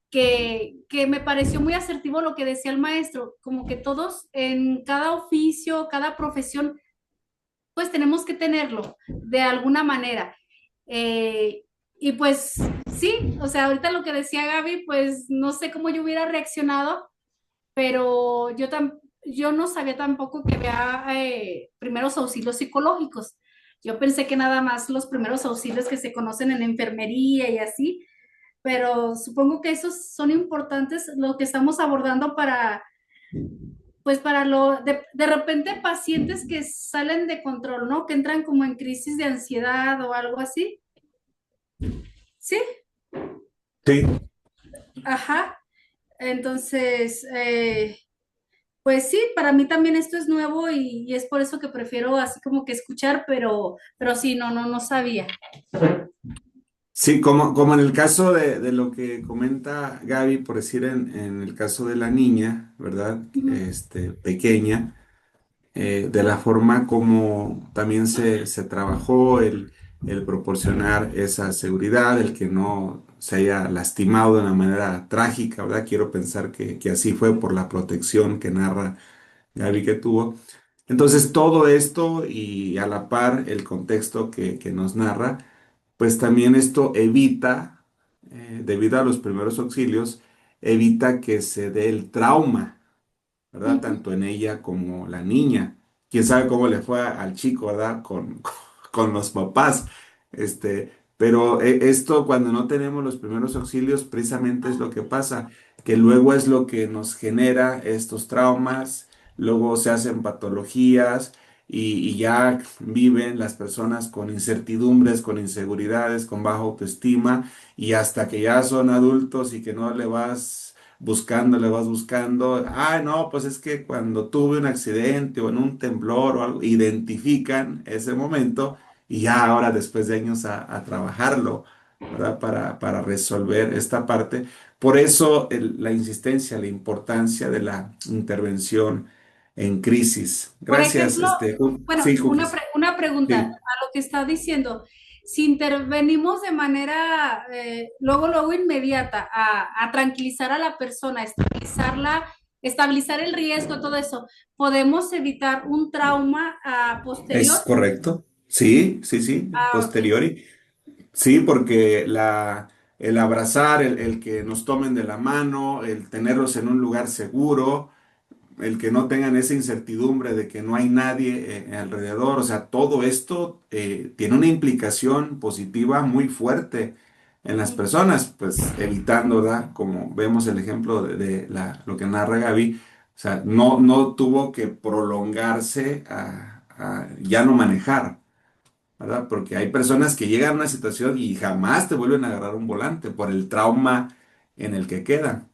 que me pareció muy asertivo lo que decía el maestro, como que todos en cada oficio, cada profesión, pues tenemos que tenerlo de alguna manera. Eh, y pues sí, o sea, ahorita lo que decía Gaby, pues no sé cómo yo hubiera reaccionado, pero yo no sabía tampoco que había primeros auxilios psicológicos. Yo pensé que nada más los primeros auxilios que se conocen en enfermería y así, pero supongo que esos son importantes, lo que estamos abordando para, pues para de repente pacientes que salen de control, ¿no? Que entran como en crisis de ansiedad o algo así. ¿Sí? Sí, Ajá. Entonces, pues sí, para mí también esto es nuevo y es por eso que prefiero así como que escuchar, pero sí, no sabía. sí, como en el caso de lo que comenta Gaby, por decir en el caso de la niña, ¿verdad? Ujú, Pequeña, de la forma como también se trabajó el proporcionar esa seguridad, el que no se haya lastimado de una manera trágica, ¿verdad? Quiero pensar que así fue por la protección que narra Gaby que tuvo. Entonces, todo esto y a la par el contexto que nos narra, pues también esto evita, debido a los primeros auxilios, evita que se dé el trauma, ¿verdad? ujú. Tanto en ella como la niña. Quién sabe cómo le fue al chico, ¿verdad? Con los papás. Pero esto cuando no tenemos los primeros auxilios, precisamente es lo que pasa, que luego es lo que nos genera estos traumas, luego se hacen patologías y ya viven las personas con incertidumbres, con inseguridades, con baja autoestima y hasta que ya son adultos y que no le vas buscando, no, pues es que cuando tuve un accidente o en un temblor o algo, identifican ese momento y ya ahora después de años a trabajarlo, ¿verdad? Para resolver esta parte. Por eso la insistencia, la importancia de la intervención en crisis. Por Gracias, ejemplo, bueno, sí, Cookies. una pregunta a Sí, lo que está diciendo. Si intervenimos de manera, luego inmediata a tranquilizar a la persona, estabilizarla, estabilizar el riesgo, todo eso, ¿podemos evitar un trauma es posterior? correcto. Sí, sí, sí, Ah, ok. posteriori. Sí, porque el abrazar, el que nos tomen de la mano, el tenerlos en un lugar seguro, el que no tengan esa incertidumbre de que no hay nadie alrededor, o sea, todo esto tiene una implicación positiva muy fuerte en las Ujú. personas, pues evitando, ¿verdad? Como vemos el ejemplo lo que narra Gaby, o sea, no tuvo que prolongarse a ya no manejar. ¿Verdad? Porque hay personas que llegan a una situación y jamás te vuelven a agarrar un volante por el trauma en el que quedan.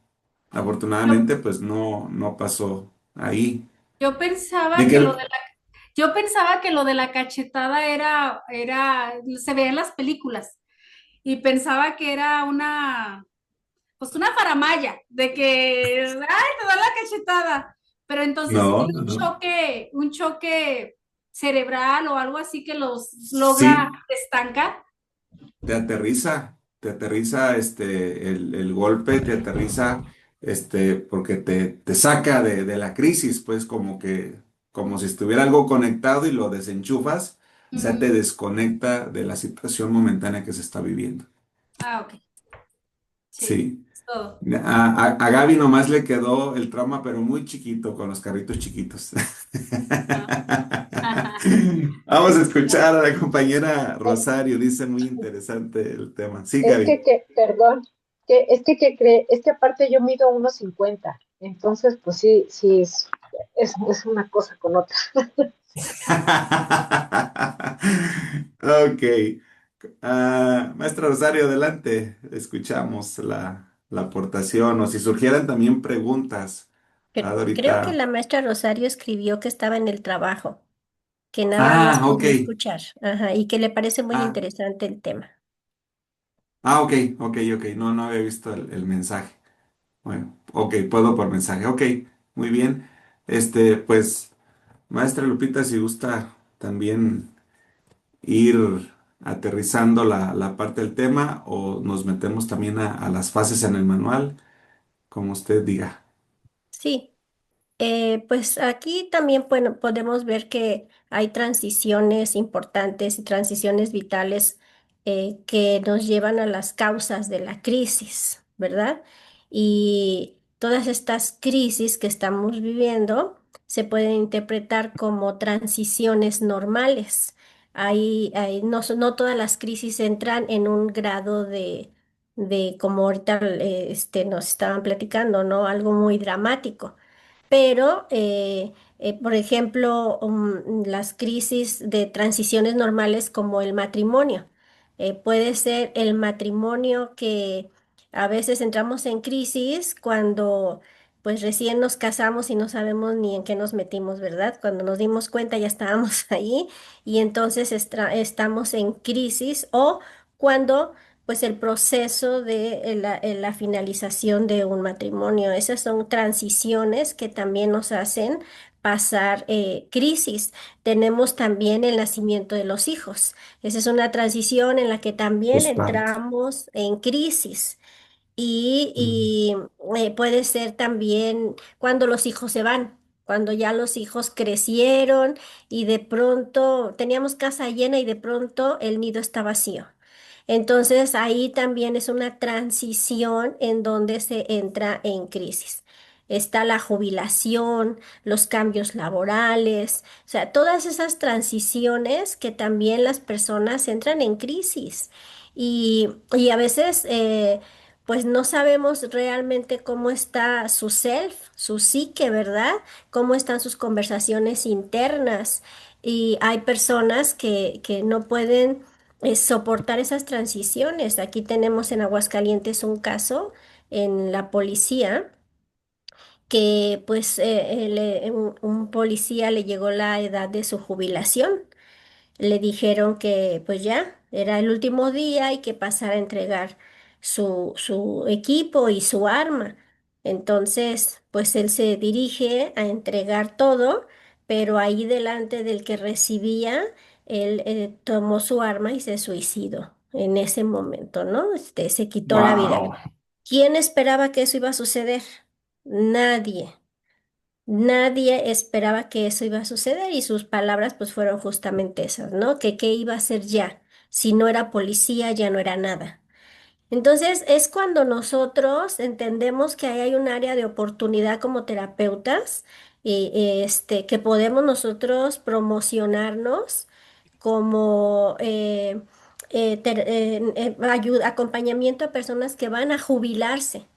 Yo, Afortunadamente, pues no pasó ahí. yo De pensaba que, que yo pensaba que lo de la cachetada se veía en las películas y pensaba que era pues una faramaya, de que, ay, te da la cachetada, pero entonces sí no, tiene no, no. un choque cerebral o algo así que los logra Sí, estancar. te aterriza el golpe, te aterriza porque te saca de la crisis, pues como si estuviera algo conectado y lo desenchufas, o sea, te Ujú. desconecta de la situación momentánea que se está viviendo. Ah, ok, sí, Sí. es todo. A Gaby nomás le quedó el trauma, pero muy chiquito, con los carritos chiquitos. Ajá. Vamos a escuchar a la compañera Rosario, dice muy interesante el tema. Sí, Gaby. Perdón, ¿qué cree? Es que aparte yo mido 1,50, entonces pues sí, sí, es una cosa con otra. Ok. Maestra Rosario, adelante. Escuchamos la aportación o si surgieran también preguntas. Creo que Ahorita. la maestra Rosario escribió que estaba en el trabajo, que nada más Ok. podía escuchar, ajá, y que le parece muy Ah, interesante el tema. ok, ok. No había visto el mensaje. Bueno, ok, puedo por mensaje. Ok, muy bien. Pues, maestra Lupita, si gusta también ir aterrizando la parte del tema o nos metemos también a las fases en el manual, como usted diga. Sí. Pues aquí también bueno, podemos ver que hay transiciones importantes y transiciones vitales que nos llevan a las causas de la crisis, ¿verdad? Y todas estas crisis que estamos viviendo se pueden interpretar como transiciones normales. No todas las crisis entran en un grado como ahorita nos estaban platicando, ¿no? Algo muy dramático, pero, por ejemplo, las crisis de transiciones normales como el matrimonio. Puede ser el matrimonio que a veces entramos en crisis cuando pues recién nos casamos y no sabemos ni en qué nos metimos, ¿verdad? Cuando nos dimos cuenta ya estábamos ahí y entonces estamos en crisis o cuando pues el proceso de la finalización de un matrimonio. Esas son transiciones que también nos hacen pasar crisis. Tenemos también el nacimiento de los hijos. Esa es una transición en la que también Postparto. entramos en crisis. Mm. Puede ser también cuando los hijos se van, cuando ya los hijos crecieron y de pronto teníamos casa llena y de pronto el nido está vacío. Entonces ahí también es una transición en donde se entra en crisis. Está la jubilación, los cambios laborales, o sea, todas esas transiciones que también las personas entran en crisis. Y a veces pues no sabemos realmente cómo está su self, su psique, ¿verdad? Cómo están sus conversaciones internas. Y hay personas que no pueden soportar esas transiciones. Aquí tenemos en Aguascalientes un caso en la policía que pues un policía le llegó la edad de su jubilación. Le dijeron que pues ya era el último día y que pasara a entregar su equipo y su arma. Entonces, pues él se dirige a entregar todo, pero ahí delante del que recibía, él tomó su arma y se suicidó en ese momento, ¿no? Se quitó la vida. Wow. ¿Quién esperaba que eso iba a suceder? Nadie. Nadie esperaba que eso iba a suceder y sus palabras pues fueron justamente esas, ¿no? Que qué iba a hacer ya. Si no era policía, ya no era nada. Entonces es cuando nosotros entendemos que ahí hay un área de oportunidad como terapeutas y que podemos nosotros promocionarnos como acompañamiento a personas que van a jubilarse.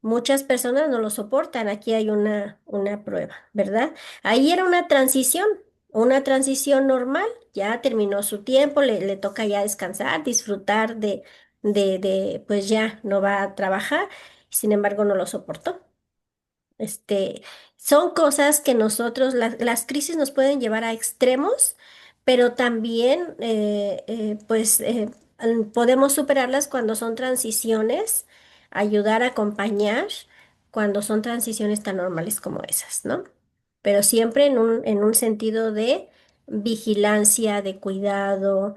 Muchas personas no lo soportan. Aquí hay una prueba, ¿verdad? Ahí era una transición normal. Ya terminó su tiempo, le toca ya descansar, disfrutar pues ya no va a trabajar. Sin embargo, no lo soportó. Este, son cosas que nosotros, las crisis nos pueden llevar a extremos, pero también podemos superarlas cuando son transiciones, ayudar a acompañar cuando son transiciones tan normales como esas, ¿no? Pero siempre en un sentido de vigilancia, de cuidado,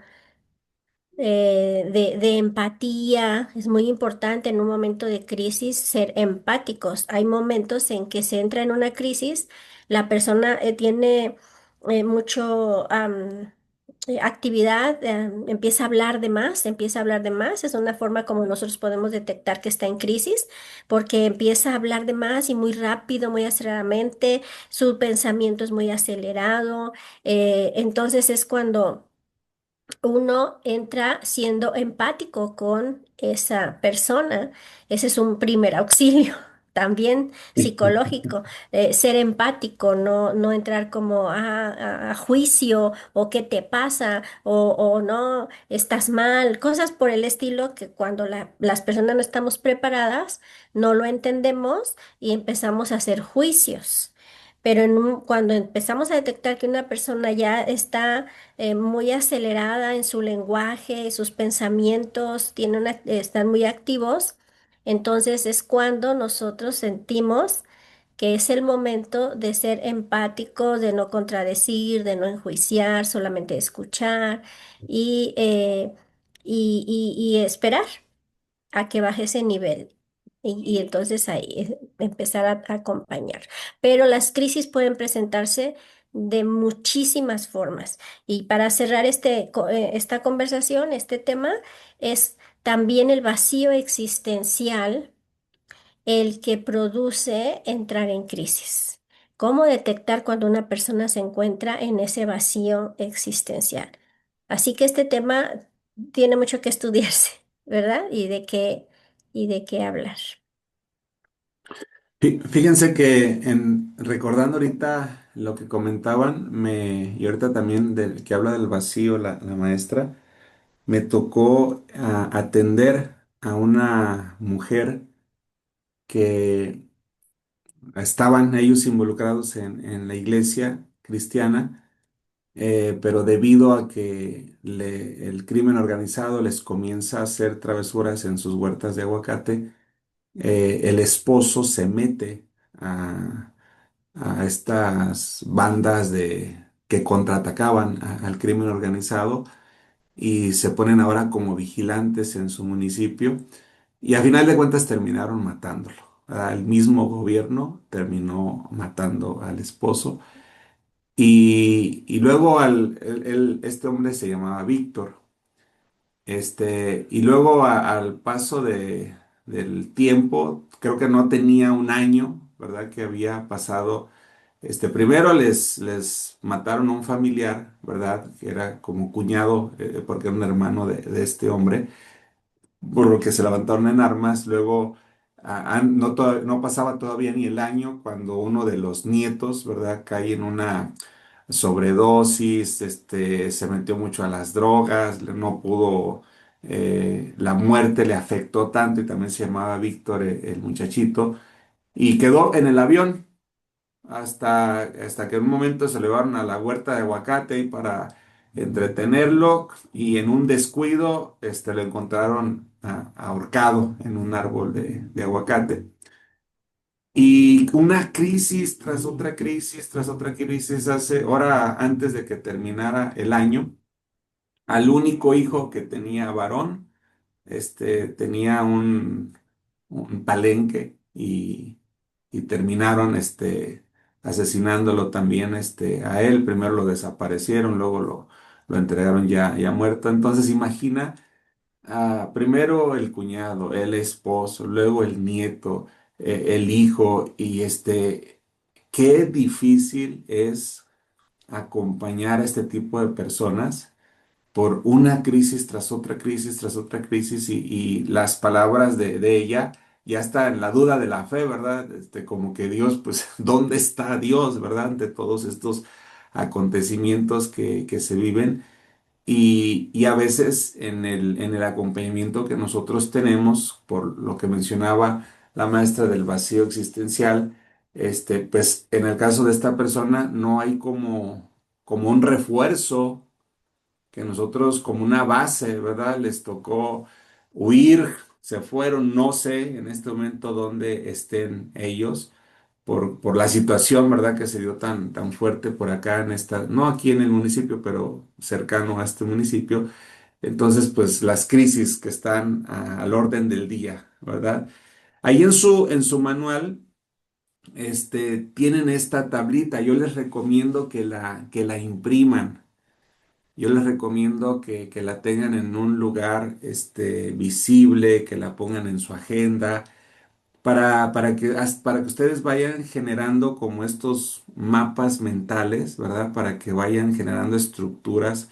de empatía. Es muy importante en un momento de crisis ser empáticos. Hay momentos en que se entra en una crisis, la persona tiene mucho actividad, empieza a hablar de más, empieza a hablar de más. Es una forma como nosotros podemos detectar que está en crisis, porque empieza a hablar de más y muy rápido, muy aceleradamente, su pensamiento es muy acelerado. Entonces es cuando uno entra siendo empático con esa persona. Ese es un primer auxilio. También psicológico, ser empático, no entrar como a juicio o qué te pasa o no, estás mal, cosas por el estilo que cuando las personas no estamos preparadas, no lo entendemos y empezamos a hacer juicios. Pero cuando empezamos a detectar que una persona ya está muy acelerada en su lenguaje, sus pensamientos están muy activos, entonces es cuando nosotros sentimos que es el momento de ser empático, de no contradecir, de no enjuiciar, solamente escuchar y, eh, y esperar a que baje ese nivel. Y entonces ahí empezar a acompañar. Pero las crisis pueden presentarse de muchísimas formas. Y para cerrar esta conversación, este tema, es también el vacío existencial el que produce entrar en crisis. ¿Cómo detectar cuando una persona se encuentra en ese vacío existencial? Así que este tema tiene mucho que estudiarse, ¿verdad? Y de qué hablar. Fíjense que recordando ahorita lo que comentaban, y ahorita también que habla del vacío la maestra. me tocó atender a una mujer que estaban ellos involucrados en la iglesia cristiana, pero debido a que el crimen organizado les comienza a hacer travesuras en sus huertas de aguacate, el esposo se mete a estas bandas que contraatacaban al crimen organizado y se ponen ahora como vigilantes en su municipio y a final de cuentas terminaron matándolo. ¿Verdad? El mismo gobierno terminó matando al esposo y luego este hombre se llamaba Víctor. Y luego al paso del tiempo, creo que no tenía un año, ¿verdad? Que había pasado. Primero les mataron a un familiar, ¿verdad? Que era como cuñado, porque era un hermano de este hombre, por lo que se levantaron en armas. Luego, no pasaba todavía ni el año cuando uno de los nietos, ¿verdad? Cae en una sobredosis, se metió mucho a las drogas, no pudo, la muerte le afectó tanto y también se llamaba Víctor, el muchachito, y quedó en el avión hasta que en un momento se lo llevaron a la huerta de aguacate y para entretenerlo y en un descuido lo encontraron ahorcado en un árbol de aguacate. Y una crisis tras otra crisis, tras otra crisis, ahora antes de que terminara el año, al único hijo que tenía varón, tenía un palenque y terminaron asesinándolo también a él. Primero lo desaparecieron, luego lo entregaron ya muerto. Entonces imagina, primero el cuñado, el esposo, luego el nieto, el hijo, y qué difícil es acompañar a este tipo de personas por una crisis tras otra crisis tras otra crisis y las palabras de ella ya está en la duda de la fe, ¿verdad? Como que Dios, pues, ¿dónde está Dios, ¿verdad? Ante todos estos acontecimientos que se viven y a veces en el acompañamiento que nosotros tenemos, por lo que mencionaba la maestra del vacío existencial, pues en el caso de esta persona no hay como un refuerzo que nosotros como una base, ¿verdad? Les tocó huir, se fueron, no sé en este momento dónde estén ellos por la situación, ¿verdad? Que se dio tan fuerte por acá no aquí en el municipio, pero cercano a este municipio. Entonces, pues las crisis que están al orden del día, ¿verdad? Ahí en su manual, tienen esta tablita. Yo les recomiendo que la impriman. Yo les recomiendo que la tengan en un lugar visible, que la pongan en su agenda, para que ustedes vayan generando como estos mapas mentales, ¿verdad? Para que vayan generando estructuras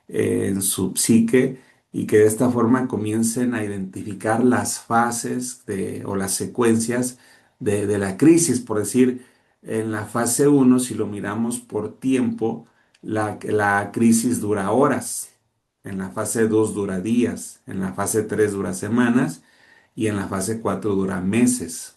en su psique y que de esta forma comiencen a identificar las fases o las secuencias de la crisis. Por decir, en la fase uno, si lo miramos por tiempo, la crisis dura horas. En la fase 2 dura días. En la fase 3 dura semanas. Y en la fase 4 dura meses.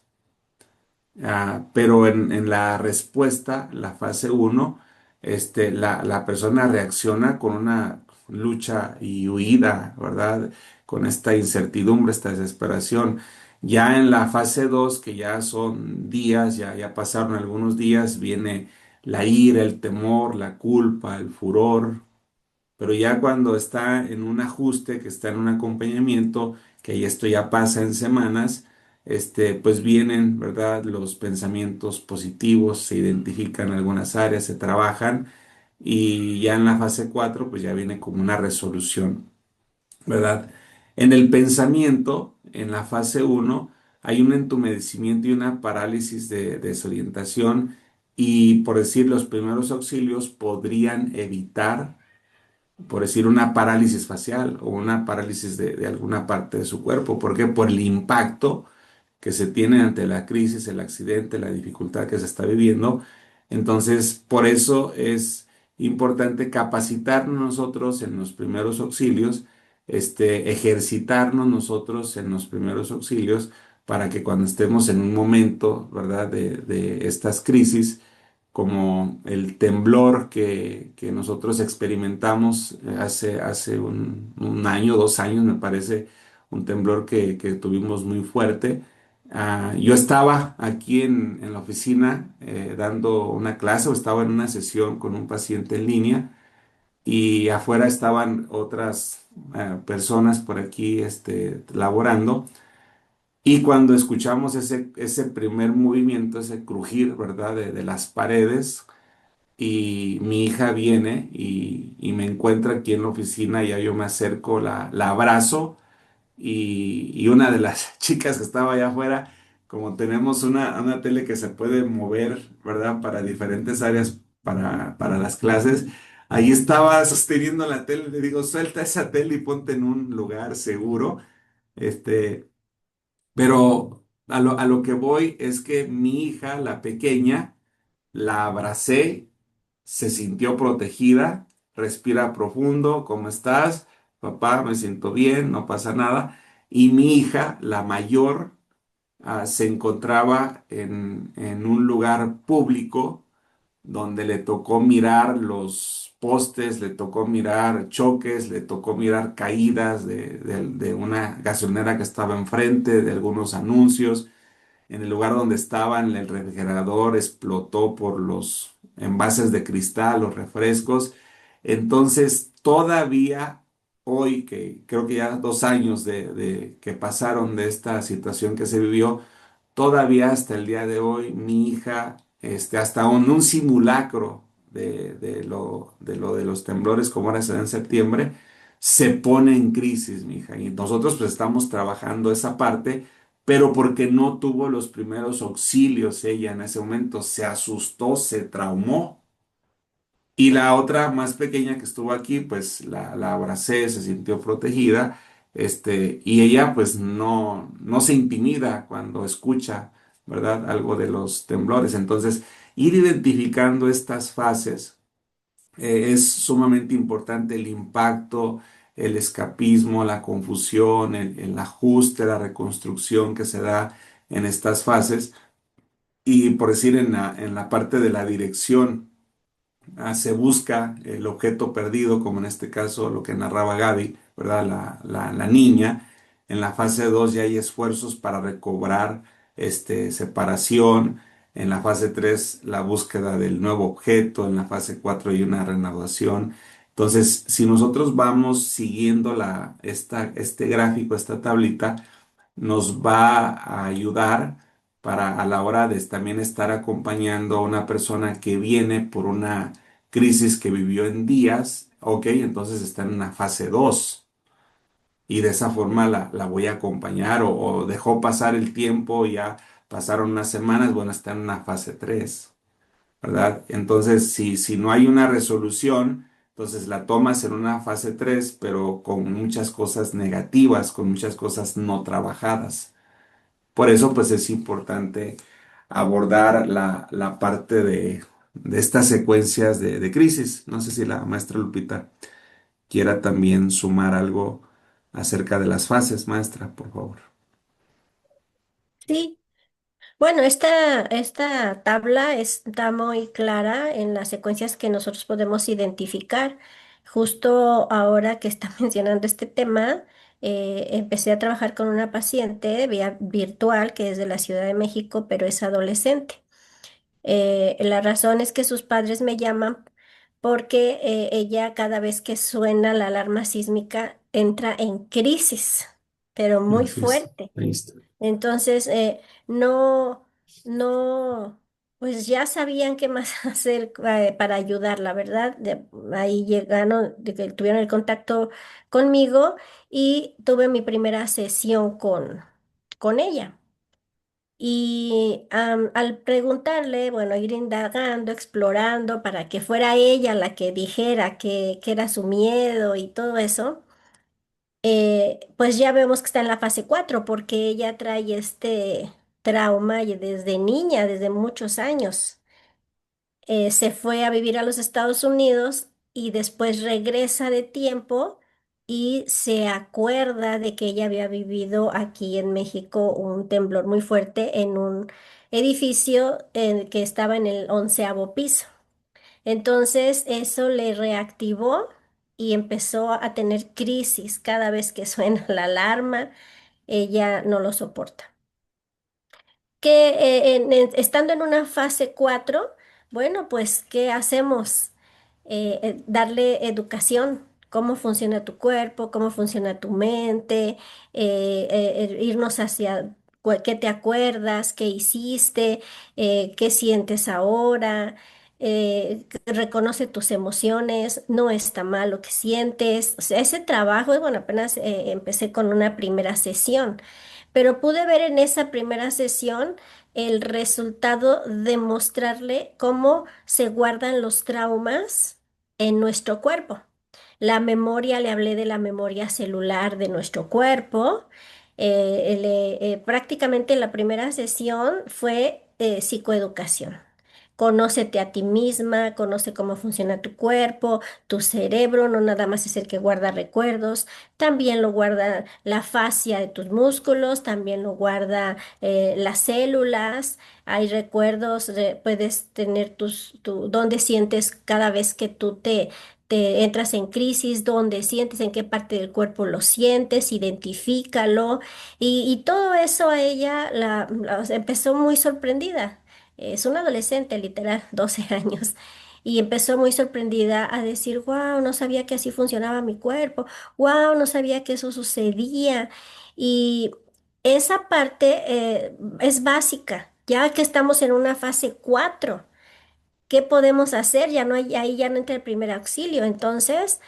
Pero en la respuesta, la fase uno, la persona reacciona con una lucha y huida, ¿verdad? Con esta incertidumbre, esta desesperación. Ya en la fase 2 que ya son días, ya pasaron algunos días, viene la ira, el temor, la culpa, el furor, pero ya cuando está en un ajuste, que está en un acompañamiento, que ahí esto ya pasa en semanas, pues vienen, ¿verdad? Los pensamientos positivos, se identifican algunas áreas, se trabajan y ya en la fase 4 pues ya viene como una resolución, ¿verdad? En el pensamiento, en la fase uno hay un entumecimiento y una parálisis de desorientación y, por decir, los primeros auxilios podrían evitar, por decir, una parálisis facial o una parálisis de alguna parte de su cuerpo. ¿Por qué? Por el impacto que se tiene ante la crisis, el accidente, la dificultad que se está viviendo. Entonces, por eso es importante capacitarnos nosotros en los primeros auxilios, ejercitarnos nosotros en los primeros auxilios para que cuando estemos en un momento, ¿verdad?, de estas crisis, como el temblor que nosotros experimentamos hace un año, 2 años, me parece, un temblor que tuvimos muy fuerte. Yo estaba aquí en la oficina dando una clase o estaba en una sesión con un paciente en línea y afuera estaban otras personas por aquí laborando. Y cuando escuchamos ese primer movimiento, ese crujir, ¿verdad? De las paredes, y mi hija viene y me encuentra aquí en la oficina, ya yo me acerco, la abrazo y una de las chicas que estaba allá afuera, como tenemos una tele que se puede mover, ¿verdad? Para diferentes áreas, para las clases, ahí estaba sosteniendo la tele, le digo, suelta esa tele y ponte en un lugar seguro. Este, pero a lo que voy es que mi hija, la pequeña, la abracé, se sintió protegida, respira profundo, ¿cómo estás? Papá, me siento bien, no pasa nada. Y mi hija, la mayor, se encontraba en un lugar público donde le tocó mirar los postes, le tocó mirar choques, le tocó mirar caídas de una gasolinera que estaba enfrente, de algunos anuncios. En el lugar donde estaban, el refrigerador explotó por los envases de cristal, los refrescos. Entonces, todavía hoy, que creo que ya 2 años de que pasaron de esta situación que se vivió, todavía hasta el día de hoy, mi hija, hasta un simulacro de lo de los temblores, como ahora se da en septiembre, se pone en crisis, mi hija. Y nosotros pues estamos trabajando esa parte, pero porque no tuvo los primeros auxilios ella en ese momento, se asustó, se traumó. Y la otra más pequeña que estuvo aquí, pues la abracé, se sintió protegida, y ella pues no se intimida cuando escucha, ¿verdad? Algo de los temblores. Entonces, ir identificando estas fases es sumamente importante, el impacto, el escapismo, la confusión, el ajuste, la reconstrucción que se da en estas fases. Y por decir en la parte de la dirección se busca el objeto perdido, como en este caso lo que narraba Gaby, ¿verdad? La niña. En la fase 2 ya hay esfuerzos para recobrar separación. En la fase 3 la búsqueda del nuevo objeto. En la fase 4 hay una renovación. Entonces, si nosotros vamos siguiendo este gráfico, esta tablita, nos va a ayudar para a la hora de también estar acompañando a una persona que viene por una crisis que vivió en días, ok, entonces está en una fase 2 y de esa forma la voy a acompañar o dejó pasar el tiempo, ya pasaron unas semanas, bueno, está en una fase 3, ¿verdad? Entonces, si no hay una resolución, entonces la tomas en una fase 3 pero con muchas cosas negativas, con muchas cosas no trabajadas. Por eso, pues es importante abordar la parte de estas secuencias de crisis. No sé si la maestra Lupita quiera también sumar algo acerca de las fases, maestra, por favor. Sí, bueno, esta tabla está muy clara en las secuencias que nosotros podemos identificar. Justo ahora que está mencionando este tema, empecé a trabajar con una paciente vía virtual que es de la Ciudad de México, pero es adolescente. La razón es que sus padres me llaman porque ella cada vez que suena la alarma sísmica entra en crisis, pero muy Así es. fuerte. Ahí está. Entonces, no, no, pues ya sabían qué más hacer para ayudar, verdad. Ahí llegaron, de que tuvieron el contacto conmigo y tuve mi primera sesión con ella. Y al preguntarle, bueno, ir indagando, explorando para que fuera ella la que dijera qué era su miedo y todo eso, pues ya vemos que está en la fase 4 porque ella trae este trauma y desde niña, desde muchos años. Se fue a vivir a los Estados Unidos y después regresa de tiempo y se acuerda de que ella había vivido aquí en México un temblor muy fuerte en un edificio que estaba en el 11.º piso. Entonces eso le reactivó y empezó a tener crisis cada vez que suena la alarma, ella no lo soporta. Que estando en una fase 4, bueno, pues, ¿qué hacemos? Darle educación, cómo funciona tu cuerpo, cómo funciona tu mente, irnos hacia qué te acuerdas, qué hiciste, qué sientes ahora. Reconoce tus emociones, no está mal lo que sientes. O sea, ese trabajo, bueno, apenas empecé con una primera sesión, pero pude ver en esa primera sesión el resultado de mostrarle cómo se guardan los traumas en nuestro cuerpo. La memoria, le hablé de la memoria celular de nuestro cuerpo. Prácticamente la primera sesión fue psicoeducación. Conócete a ti misma, conoce cómo funciona tu cuerpo, tu cerebro, no nada más es el que guarda recuerdos, también lo guarda la fascia de tus músculos, también lo guarda las células. Hay recuerdos, puedes tener dónde sientes cada vez que tú te entras en crisis, dónde sientes, en qué parte del cuerpo lo sientes, identifícalo. Y todo eso a ella empezó muy sorprendida. Es una adolescente, literal, 12 años. Y empezó muy sorprendida a decir, wow, no sabía que así funcionaba mi cuerpo, wow, no sabía que eso sucedía. Y esa parte es básica, ya que estamos en una fase 4. ¿Qué podemos hacer? Ya no hay, ahí ya no entra el primer auxilio. Entonces,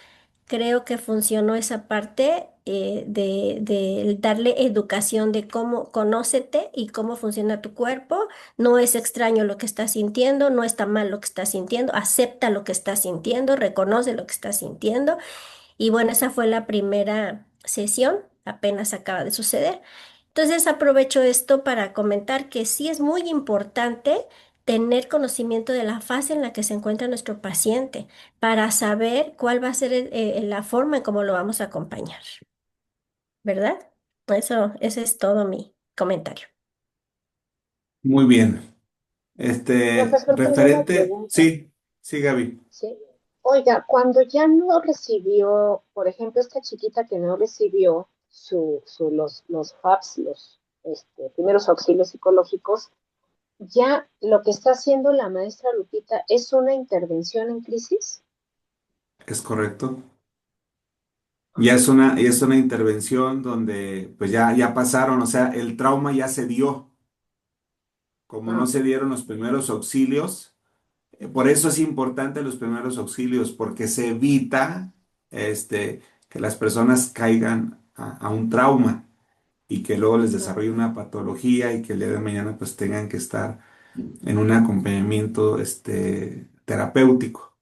creo que funcionó esa parte de darle educación de cómo conócete y cómo funciona tu cuerpo. No es extraño lo que estás sintiendo, no está mal lo que estás sintiendo, acepta lo que estás sintiendo, reconoce lo que estás sintiendo. Y bueno, esa fue la primera sesión, apenas acaba de suceder. Entonces aprovecho esto para comentar que sí es muy importante tener conocimiento de la fase en la que se encuentra nuestro paciente para saber cuál va a ser la forma en cómo lo vamos a acompañar, ¿verdad? Ese es todo mi comentario. Muy bien. Profesor, tengo una Referente, pregunta, sí, sí, Gaby. ¿sí? Oiga, cuando ya no recibió, por ejemplo, esta chiquita que no recibió los FAPS, los primeros auxilios psicológicos, ya lo que está haciendo la maestra Lupita es una intervención en crisis. Es correcto. Ah, Ya es una intervención donde pues ya pasaron, o sea, el trauma ya se dio. Como no ah, se dieron los primeros auxilios, por eso es importante los primeros auxilios, porque se evita que las personas caigan a un trauma y que luego les claro. desarrolle una patología y que el día de mañana pues tengan que estar en un acompañamiento terapéutico.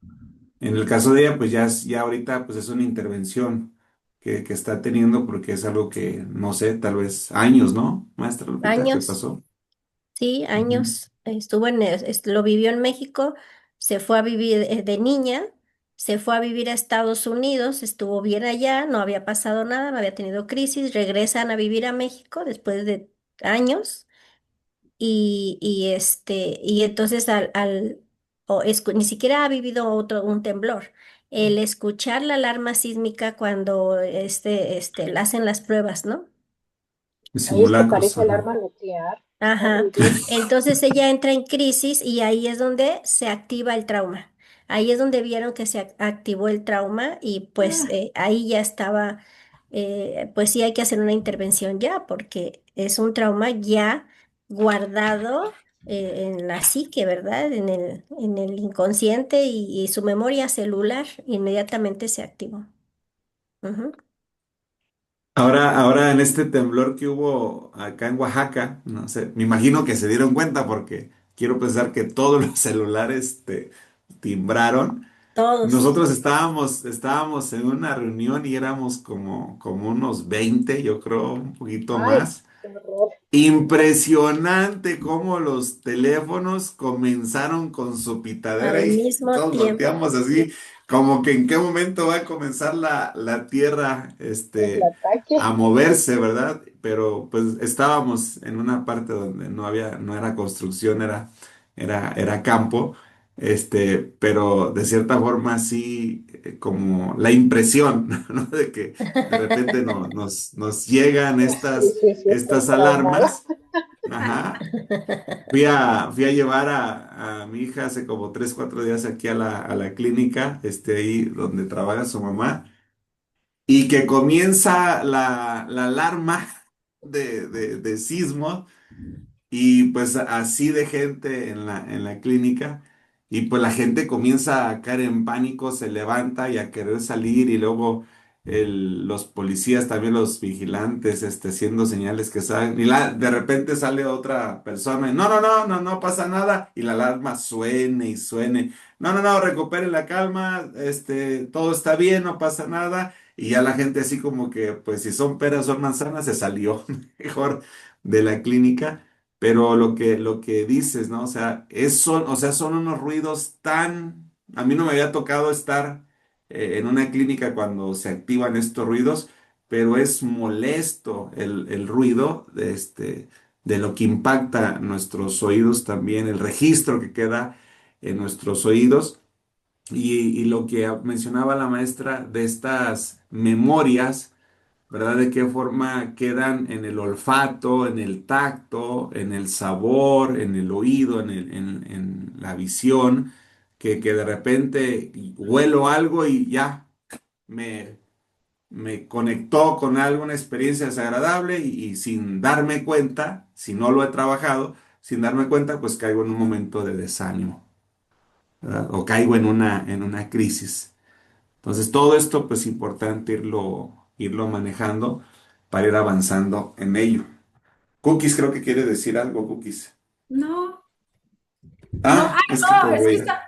En el caso de ella, pues ya ahorita pues es una intervención que está teniendo porque es algo que, no sé, tal vez años, ¿no? Maestra Lupita, ¿qué Años. pasó? Sí, Ujú. años. Estuvo lo vivió en México, se fue a vivir de niña, se fue a vivir a Estados Unidos, estuvo bien allá, no había pasado nada, no había tenido crisis, regresan a vivir a México después de años y entonces ni siquiera ha vivido un temblor. El escuchar la alarma sísmica cuando le hacen las pruebas, ¿no? Ahí es que Simulacros, parece ajá. alarma nuclear. Ajá. Horrible. Entonces ella entra en crisis y ahí es donde se activa el trauma. Ahí es donde vieron que se activó el trauma y pues ahí ya estaba, pues sí hay que hacer una intervención ya porque es un trauma ya guardado en la psique, ¿verdad? En el inconsciente y su memoria celular inmediatamente se activó. Ujú. Ahora en este temblor que hubo acá en Oaxaca, no sé, me imagino que se dieron cuenta porque quiero pensar que todos los celulares timbraron. Todos. Nosotros estábamos en una reunión y éramos como unos 20, yo creo, un poquito Ay, más. qué horror. Impresionante cómo los teléfonos comenzaron con su pitadera Al y mismo todos tiempo. volteamos así como que en qué momento va a comenzar la tierra, el a ataque. moverse, ¿verdad? Pero pues estábamos en una parte donde no era construcción, era campo, pero de cierta forma sí, como la impresión, ¿no? De que de repente nos llegan Sí, sí, sí, estoy estas traumada. alarmas. Ajá. Fui a llevar a mi hija hace como 3, 4 días aquí a a la clínica, ahí donde trabaja su mamá, y que comienza la alarma de sismo y pues así de gente en en la clínica. Y pues la gente comienza a caer en pánico, se levanta y a querer salir. Y luego los policías, también los vigilantes, haciendo señales que saben. Y de repente sale otra persona y no pasa nada. Y la alarma suene y suene. No, recuperen la calma, todo está bien, no pasa nada. Y ya la gente así como que, pues si son peras, son manzanas, se salió mejor de la clínica. Pero lo que dices, ¿no? O sea, o sea, son unos ruidos tan... A mí no me había tocado estar en una clínica cuando se activan estos ruidos, pero es molesto el ruido de lo que impacta nuestros oídos también, el registro que queda en nuestros oídos y lo que mencionaba la maestra de estas memorias, ¿verdad? De qué forma quedan en el olfato, en el tacto, en el sabor, en el oído, en la visión, que de repente huelo algo y ya me, me conectó con algo, una experiencia desagradable y sin darme cuenta, si no lo he trabajado, sin darme cuenta, pues caigo en un momento de desánimo, ¿verdad? O caigo en una crisis. Entonces, todo esto, pues, es importante irlo manejando para ir avanzando en ello. Cookies, creo que quiere decir algo, Cookies. No, no, Ah, es que no, como es que veía. está,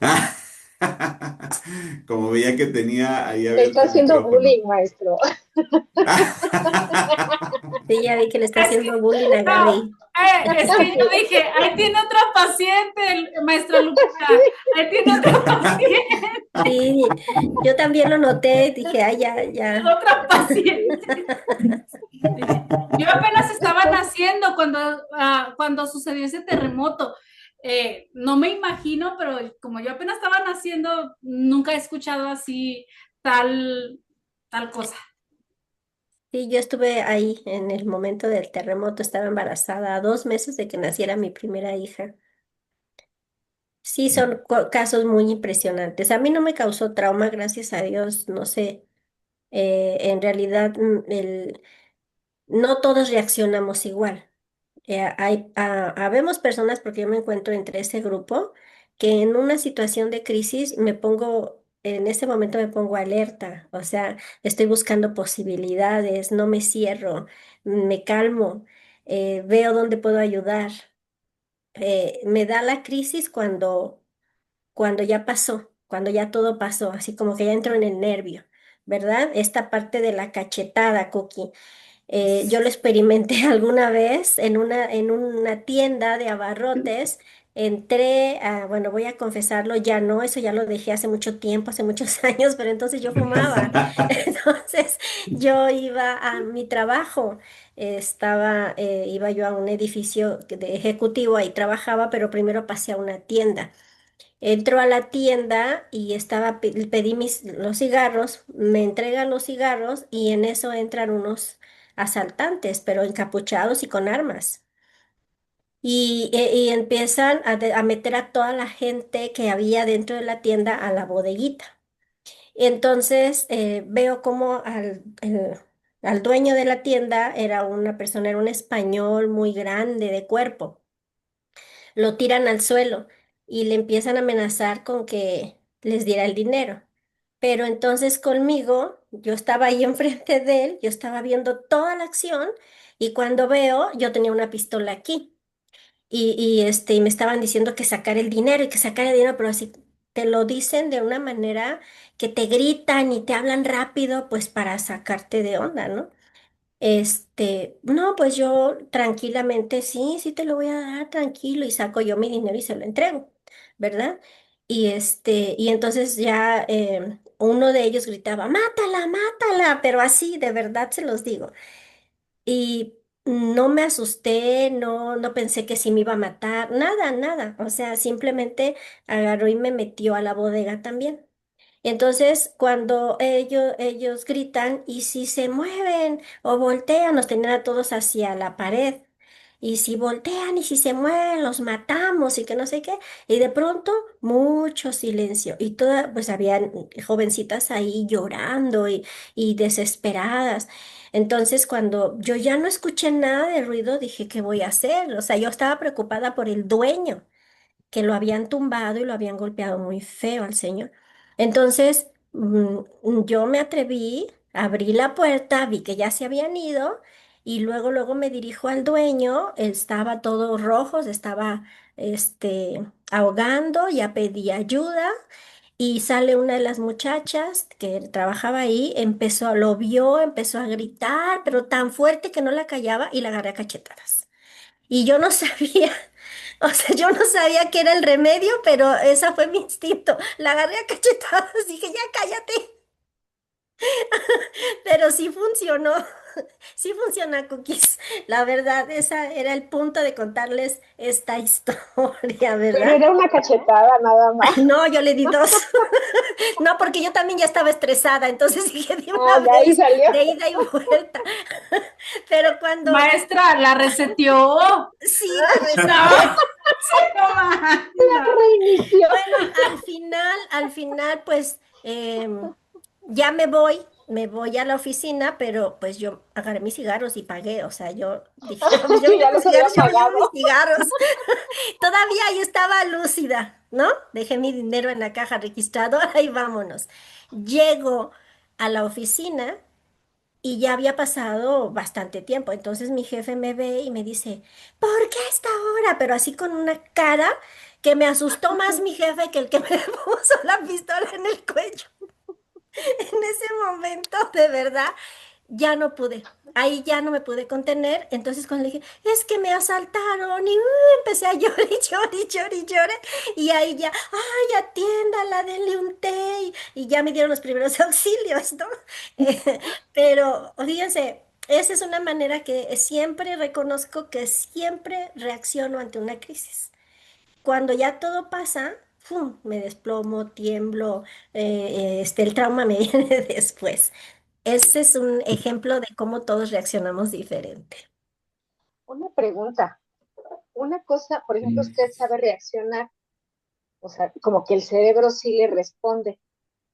Ah, como veía que tenía ahí Le está abierto el haciendo micrófono. bullying, maestro. Sí, ya vi que le está es haciendo que, bullying a no, Gaby. es que yo Sí. dije, ahí tiene otra paciente, maestra Lupita, ahí tiene otra paciente, Sí, yo también lo noté, dije, ay, ya, ya. otra paciente. Yo apenas estaba naciendo cuando sucedió ese terremoto. No me imagino, pero como yo apenas estaba naciendo, nunca he escuchado así tal, tal cosa. Sí, yo estuve ahí en el momento del terremoto, estaba embarazada a 2 meses de que naciera mi primera hija. Sí, son casos muy impresionantes. A mí no me causó trauma, gracias a Dios, no sé. En realidad, no todos reaccionamos igual. Habemos personas, porque yo me encuentro entre ese grupo, que en una situación de crisis en ese momento me pongo alerta, o sea, estoy buscando posibilidades, no me cierro, me calmo, veo dónde puedo ayudar. Me da la crisis cuando ya pasó, cuando ya todo pasó, así como que ya entro en el nervio, ¿verdad? Esta parte de la cachetada, Cookie. Yo lo experimenté alguna vez en una tienda de abarrotes. Bueno, voy a confesarlo, ya no, eso ya lo dejé hace mucho tiempo, hace muchos años, pero entonces yo fumaba. Entonces yo iba a mi trabajo, iba yo a un edificio de ejecutivo, ahí trabajaba, pero primero pasé a una tienda. Entro a la tienda y pedí los cigarros, me entregan los cigarros y en eso entran unos asaltantes, pero encapuchados y con armas. Y empiezan a meter a toda la gente que había dentro de la tienda a la bodeguita. Entonces veo como al dueño de la tienda era una persona, era un español muy grande de cuerpo, lo tiran al suelo y le empiezan a amenazar con que les diera el dinero. Pero entonces conmigo, yo estaba ahí enfrente de él, yo estaba viendo toda la acción y cuando veo, yo tenía una pistola aquí y me estaban diciendo que sacar el dinero y que sacar el dinero, pero así te lo dicen de una manera que te gritan y te hablan rápido, pues para sacarte de onda, ¿no? No, pues yo tranquilamente, sí, sí te lo voy a dar tranquilo y saco yo mi dinero y se lo entrego, ¿verdad? y entonces ya uno de ellos gritaba, mátala, mátala, pero así, de verdad se los digo. Y no me asusté, no pensé que sí me iba a matar, nada, nada. O sea, simplemente agarró y me metió a la bodega también. Entonces, cuando ellos gritan y si se mueven o voltean, nos tenían a todos hacia la pared. Y si voltean y si se mueven, los matamos y que no sé qué. Y de pronto, mucho silencio. Y todas, pues habían jovencitas ahí llorando y desesperadas. Entonces, cuando yo ya no escuché nada de ruido, dije, ¿qué voy a hacer? O sea, yo estaba preocupada por el dueño que lo habían tumbado y lo habían golpeado muy feo al señor. Entonces, yo me atreví, abrí la puerta, vi que ya se habían ido y luego me dirijo al dueño, él estaba todo rojo, se estaba ahogando, ya pedí ayuda. Y sale una de las muchachas que trabajaba ahí, lo vio, empezó a gritar, pero tan fuerte que no la callaba y la agarré a cachetadas. Y yo no sabía, o sea, yo no sabía qué era el remedio, pero esa fue mi instinto. La agarré a cachetadas, dije, ya cállate, pero sí funcionó, sí funciona, Cookies. La verdad, esa era el punto de contarles esta historia, Pero ¿verdad? era una cachetada nada más. No, yo le di dos. No, porque yo también ya estaba estresada, entonces dije de Ah, una de ahí vez, salió. de ida y vuelta. Pero cuando Maestra, la reseteó. sí la No, reseteé. no, no. Reinició. Bueno, al final, pues ya me voy a la oficina, pero pues yo agarré mis cigarros y pagué, o sea, yo dije, no, pues yo vine Ya por los había cigarros, yo me llevo mis pagado. cigarros. Todavía ahí estaba lúcida, ¿no? Dejé mi dinero en la caja registradora y vámonos. Llego a la oficina y ya había pasado bastante tiempo. Entonces mi jefe me ve y me dice, ¿por qué a esta hora? Pero así con una cara que me asustó más mi jefe que el que me puso la pistola en el cuello. En ese momento, de verdad, ya no pude. Ahí ya no me pude contener. Entonces cuando le dije, es que me asaltaron y empecé a llorar y llorar y llorar y llorar. Y ahí ya, ay, atiéndala, denle un té. Y ya me dieron los primeros auxilios, ¿no? Pero fíjense, esa es una manera que siempre reconozco que siempre reacciono ante una crisis. Cuando ya todo pasa, ¡fum! Me desplomo, tiemblo, el trauma me viene después. Ese es un ejemplo de cómo todos reaccionamos diferente. Una pregunta. Una cosa, por ejemplo, usted sabe reaccionar, o sea, como que el cerebro sí le responde.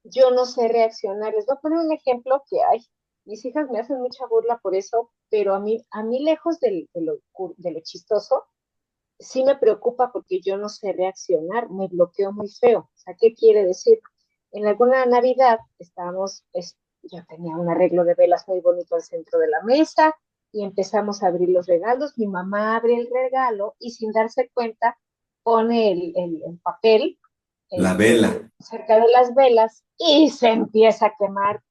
Yo no sé reaccionar. Les voy a poner un ejemplo que hay. Mis hijas me hacen mucha burla por eso, pero a mí lejos de lo chistoso, sí me preocupa porque yo no sé reaccionar, me bloqueo muy feo. O sea, ¿qué quiere decir? En alguna Navidad yo tenía un arreglo de velas muy bonito al centro de la mesa y empezamos a abrir los regalos. Mi mamá abre el regalo y sin darse cuenta pone el papel La vela. cerca de las velas y se empieza a quemar.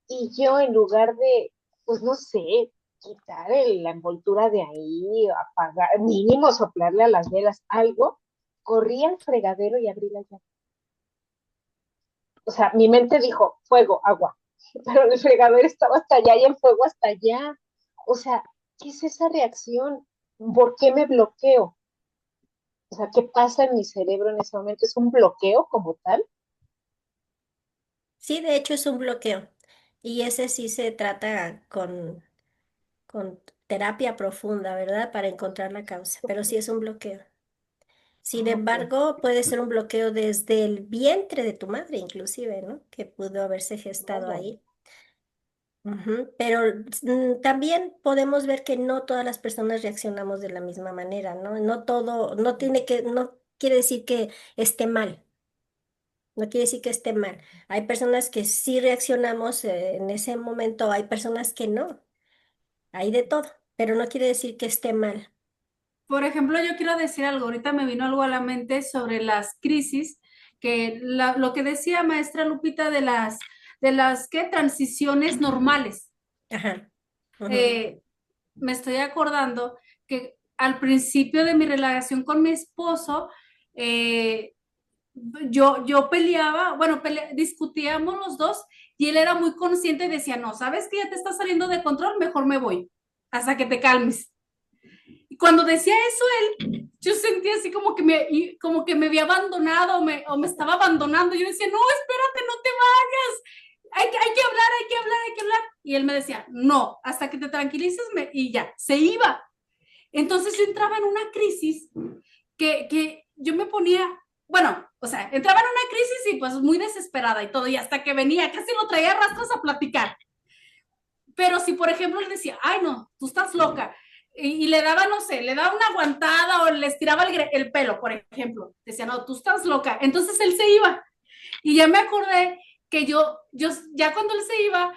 Y yo en lugar de, pues no sé, quitar la envoltura de ahí, apagar, mínimo soplarle a las velas, algo, corrí al fregadero y abrí la llave. O sea, mi mente dijo, fuego, agua, pero el fregadero estaba hasta allá y el fuego hasta allá. O sea, ¿qué es esa reacción? ¿Por qué me bloqueo? O sea, ¿qué pasa en mi cerebro en ese momento? ¿Es un bloqueo como tal? Sí, de hecho es un bloqueo. Y ese sí se trata con terapia profunda, ¿verdad? Para encontrar la causa. Pero sí es un bloqueo. Sin Ah, ok. embargo, puede ser un bloqueo desde el vientre de tu madre, inclusive, ¿no? Que pudo haberse gestado Vaya. ahí. Ujú. Pero también podemos ver que no todas las personas reaccionamos de la misma manera, ¿no? No todo, no quiere decir que esté mal, no quiere decir que esté mal. Hay personas que sí reaccionamos en ese momento, hay personas que no, hay de todo, pero no quiere decir que esté mal. Por ejemplo, yo quiero decir algo, ahorita me vino algo a la mente sobre las crisis, que lo que decía maestra Lupita de las ¿qué? Transiciones normales. Ajá. Ujú. Eh, Me estoy acordando que al principio de mi relación con mi esposo, eh, yo peleaba, bueno, discutíamos los dos y él era muy consciente y decía, no, sabes que ya te está saliendo de control, mejor me voy hasta que te calmes. Y cuando decía eso él, yo sentía así como que me había abandonado o me estaba abandonando. Yo decía, no, espérate, no te vayas. Hay que hablar, hay que hablar, hay que hablar. Y él me decía, no, hasta que te tranquilices y ya, se iba. Entonces yo entraba en una crisis que yo me ponía, bueno, o sea, entraba en una crisis y pues muy desesperada y todo, y hasta que venía, casi lo traía a rastros a platicar. Pero si, por ejemplo, le decía, ay, no, tú estás loca, y le daba, no sé, le daba una aguantada o le estiraba el pelo, por ejemplo, decía, no, tú estás loca. Entonces él se iba. Y ya me acordé que ya cuando él se iba,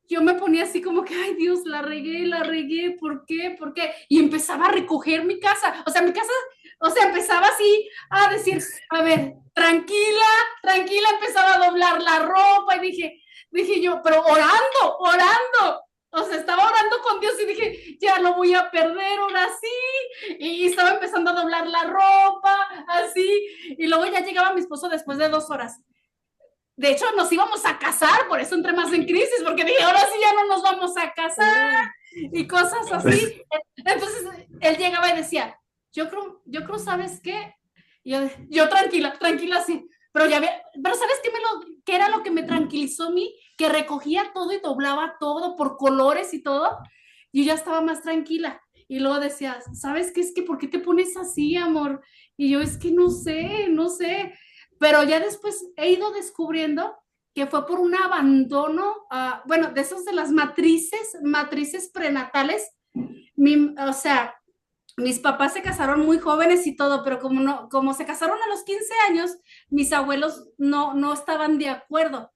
yo me ponía así como que, ay Dios, la regué, ¿por qué? ¿Por qué? Y empezaba a recoger mi casa, o sea, mi casa, o sea, empezaba así a decir, a ver, tranquila, tranquila, empezaba a doblar la ropa y dije yo, pero orando, o sea, estaba orando con Dios y dije, ya lo voy a perder, ahora sí, y estaba empezando a doblar la ropa, así, y luego ya llegaba mi esposo después de 2 horas. De hecho, nos íbamos a casar, por eso entré más en crisis, porque dije, ahora sí ya no nos vamos a casar Oh, y cosas así. Entonces, él llegaba y decía, yo creo, ¿sabes qué? Yo tranquila, tranquila, sí. Pero ¿sabes qué era lo que me tranquilizó a mí? Que recogía todo y doblaba todo por colores y todo. Y yo ya estaba más tranquila. Y luego decía, ¿sabes qué? Es que, ¿por qué te pones así, amor? Y yo, es que no sé, no sé. Pero ya después he ido descubriendo que fue por un abandono, bueno, de esos de las matrices prenatales. O sea, mis papás se casaron muy jóvenes y todo, pero como se casaron a los 15 años, mis abuelos no estaban de acuerdo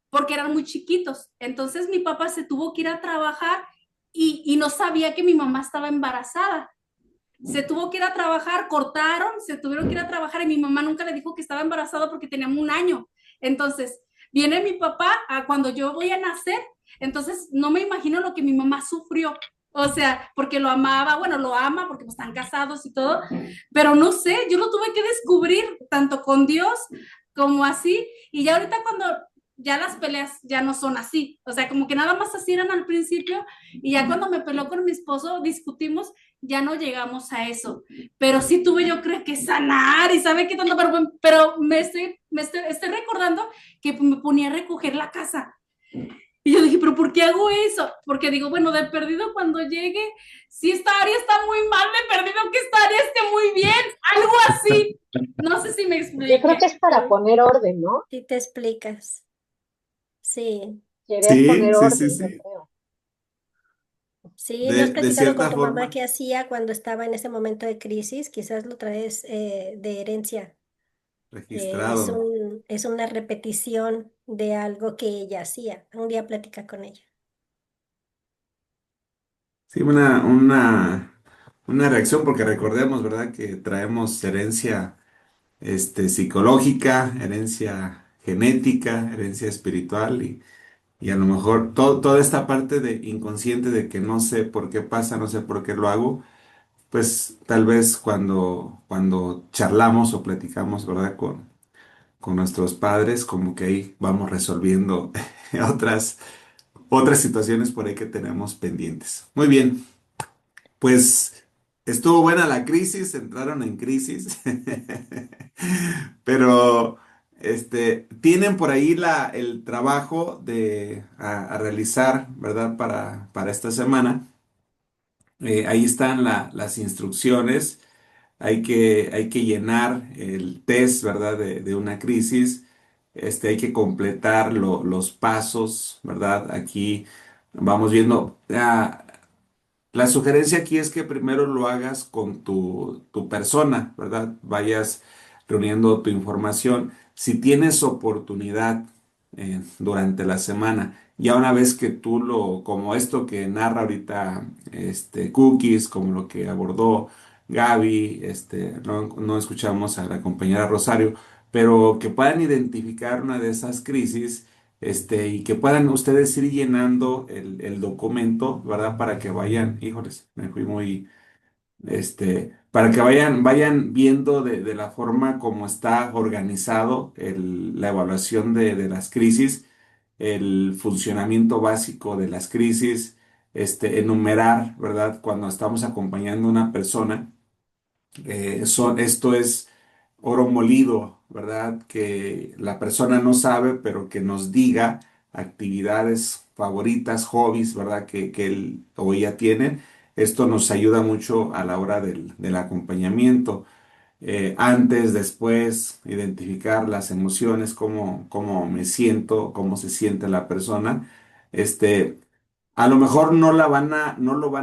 porque eran muy chiquitos. Entonces mi papá se tuvo que ir a trabajar y no sabía que mi mamá estaba embarazada. Se tuvo que ir a trabajar, cortaron, se tuvieron que ir a trabajar y mi mamá nunca le dijo que estaba embarazada porque teníamos un año. Entonces, viene mi papá cuando yo voy a nacer, entonces no me imagino lo que mi mamá sufrió. O sea, porque lo amaba, bueno, lo ama porque pues, están casados y todo, pero no sé, yo lo tuve que descubrir tanto con Dios como así. Y ya ahorita cuando ya las peleas ya no son así, o sea, como que nada más así eran al principio y ya cuando me peleó con mi esposo discutimos, ya no llegamos a eso, pero sí tuve yo creo que sanar y sabe qué tanto, pero estoy recordando que me ponía a recoger la casa. Y yo dije, pero ¿por qué hago eso? Porque digo, bueno, de perdido cuando llegue, si esta área está muy mal, de perdido que esta área esté muy bien, algo así. No sé si me Yo creo que explique. es para poner orden, ¿no? sí te explicas. Sí, Querer Sí, poner sí, sí, orden, yo sí. creo. sí, ¿no has De platicado con cierta tu mamá forma. qué hacía cuando estaba en ese momento de crisis? Quizás lo traes de herencia. Registrado. Es una repetición de algo que ella hacía. Un día platica con ella. Sí, una reacción, porque recordemos, ¿verdad? Que traemos herencia psicológica, herencia genética, herencia espiritual y a lo mejor toda esta parte de inconsciente de que no sé por qué pasa, no sé por qué lo hago, pues tal vez cuando charlamos o platicamos, ¿verdad? Con nuestros padres, como que ahí vamos resolviendo otras, otras situaciones por ahí que tenemos pendientes. Muy bien, pues estuvo buena la crisis, entraron en crisis, pero tienen por ahí el trabajo a realizar, ¿verdad? Para esta semana. Ahí están las instrucciones. Hay que llenar el test, ¿verdad? De una crisis. Hay que completar los pasos, ¿verdad? Aquí vamos viendo. La sugerencia aquí es que primero lo hagas con tu persona, ¿verdad? Vayas reuniendo tu información. Si tienes oportunidad durante la semana, ya una vez que como esto que narra ahorita Cookies, como lo que abordó Gaby, no escuchamos a la compañera Rosario, pero que puedan identificar una de esas crisis y que puedan ustedes ir llenando el documento, ¿verdad? Para que vayan, híjoles, me fui para que vayan viendo de la forma como está organizado la evaluación de las crisis, el funcionamiento básico de las crisis, enumerar, ¿verdad? Cuando estamos acompañando a una persona, esto es oro molido, ¿verdad? Que la persona no sabe, pero que nos diga actividades favoritas, hobbies, ¿verdad? Que él o ella tienen. Esto nos ayuda mucho a la hora del acompañamiento. Antes, después, identificar las emociones, cómo me siento, cómo se siente la persona. Este, a lo mejor no lo van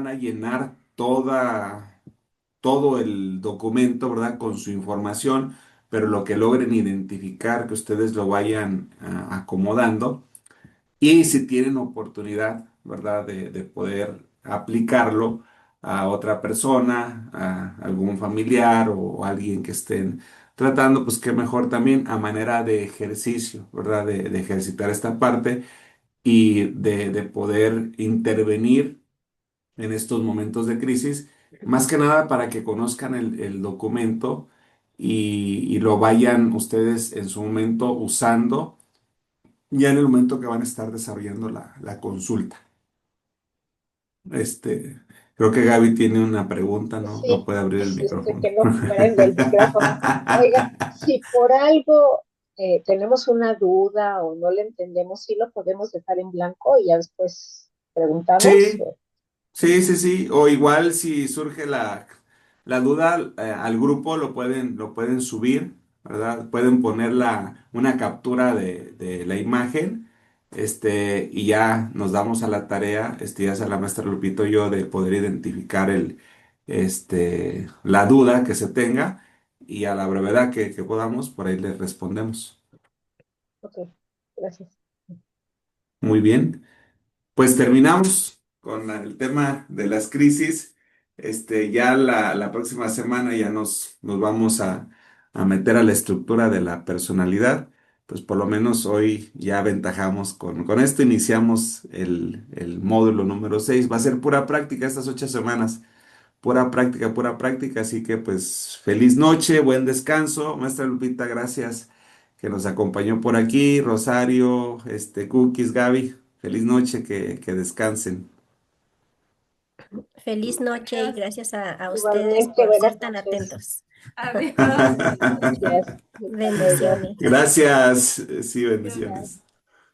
a llenar todo el documento, ¿verdad? Con su información, pero lo que logren identificar, que ustedes lo vayan acomodando. Y si tienen oportunidad, ¿verdad? De poder aplicarlo a otra persona, a algún familiar o alguien que estén tratando, pues qué mejor también a manera de ejercicio, ¿verdad? De ejercitar esta parte y de poder intervenir en estos momentos de crisis, más que nada para que conozcan el documento y lo vayan ustedes en su momento usando, ya en el momento que van a estar desarrollando la consulta. Este, Creo que Gaby tiene una pregunta, ¿no? No Sí, puede abrir el que micrófono. no prende el micrófono. Oiga, si por algo tenemos una duda o no le entendemos, sí lo podemos dejar en blanco y ya después preguntamos. Sí, sí, sí, sí. O igual si surge la duda, al grupo lo pueden subir, ¿verdad? Pueden poner una captura de la imagen, y ya nos damos a la tarea, ya sea la maestra Lupito y yo, de poder identificar la duda que se tenga y a la brevedad que podamos, por ahí les respondemos. Ok, gracias. Muy bien. Pues terminamos con el tema de las crisis. Ya la próxima semana ya nos vamos a meter a la estructura de la personalidad. Pues por lo menos hoy ya aventajamos con esto. Iniciamos el módulo número 6. Va a ser pura práctica estas 8 semanas. Pura práctica, pura práctica. Así que pues feliz noche, buen descanso. Maestra Lupita, gracias que nos acompañó por aquí. Rosario, Cookies, Gaby. Feliz noche, que descansen. Feliz noche y Gracias. gracias a ustedes Igualmente, por ser buenas tan noches. atentos. Adiós. Gracias. Hasta luego. Bendiciones. Gracias, sí, Adiós. Bye. bendiciones.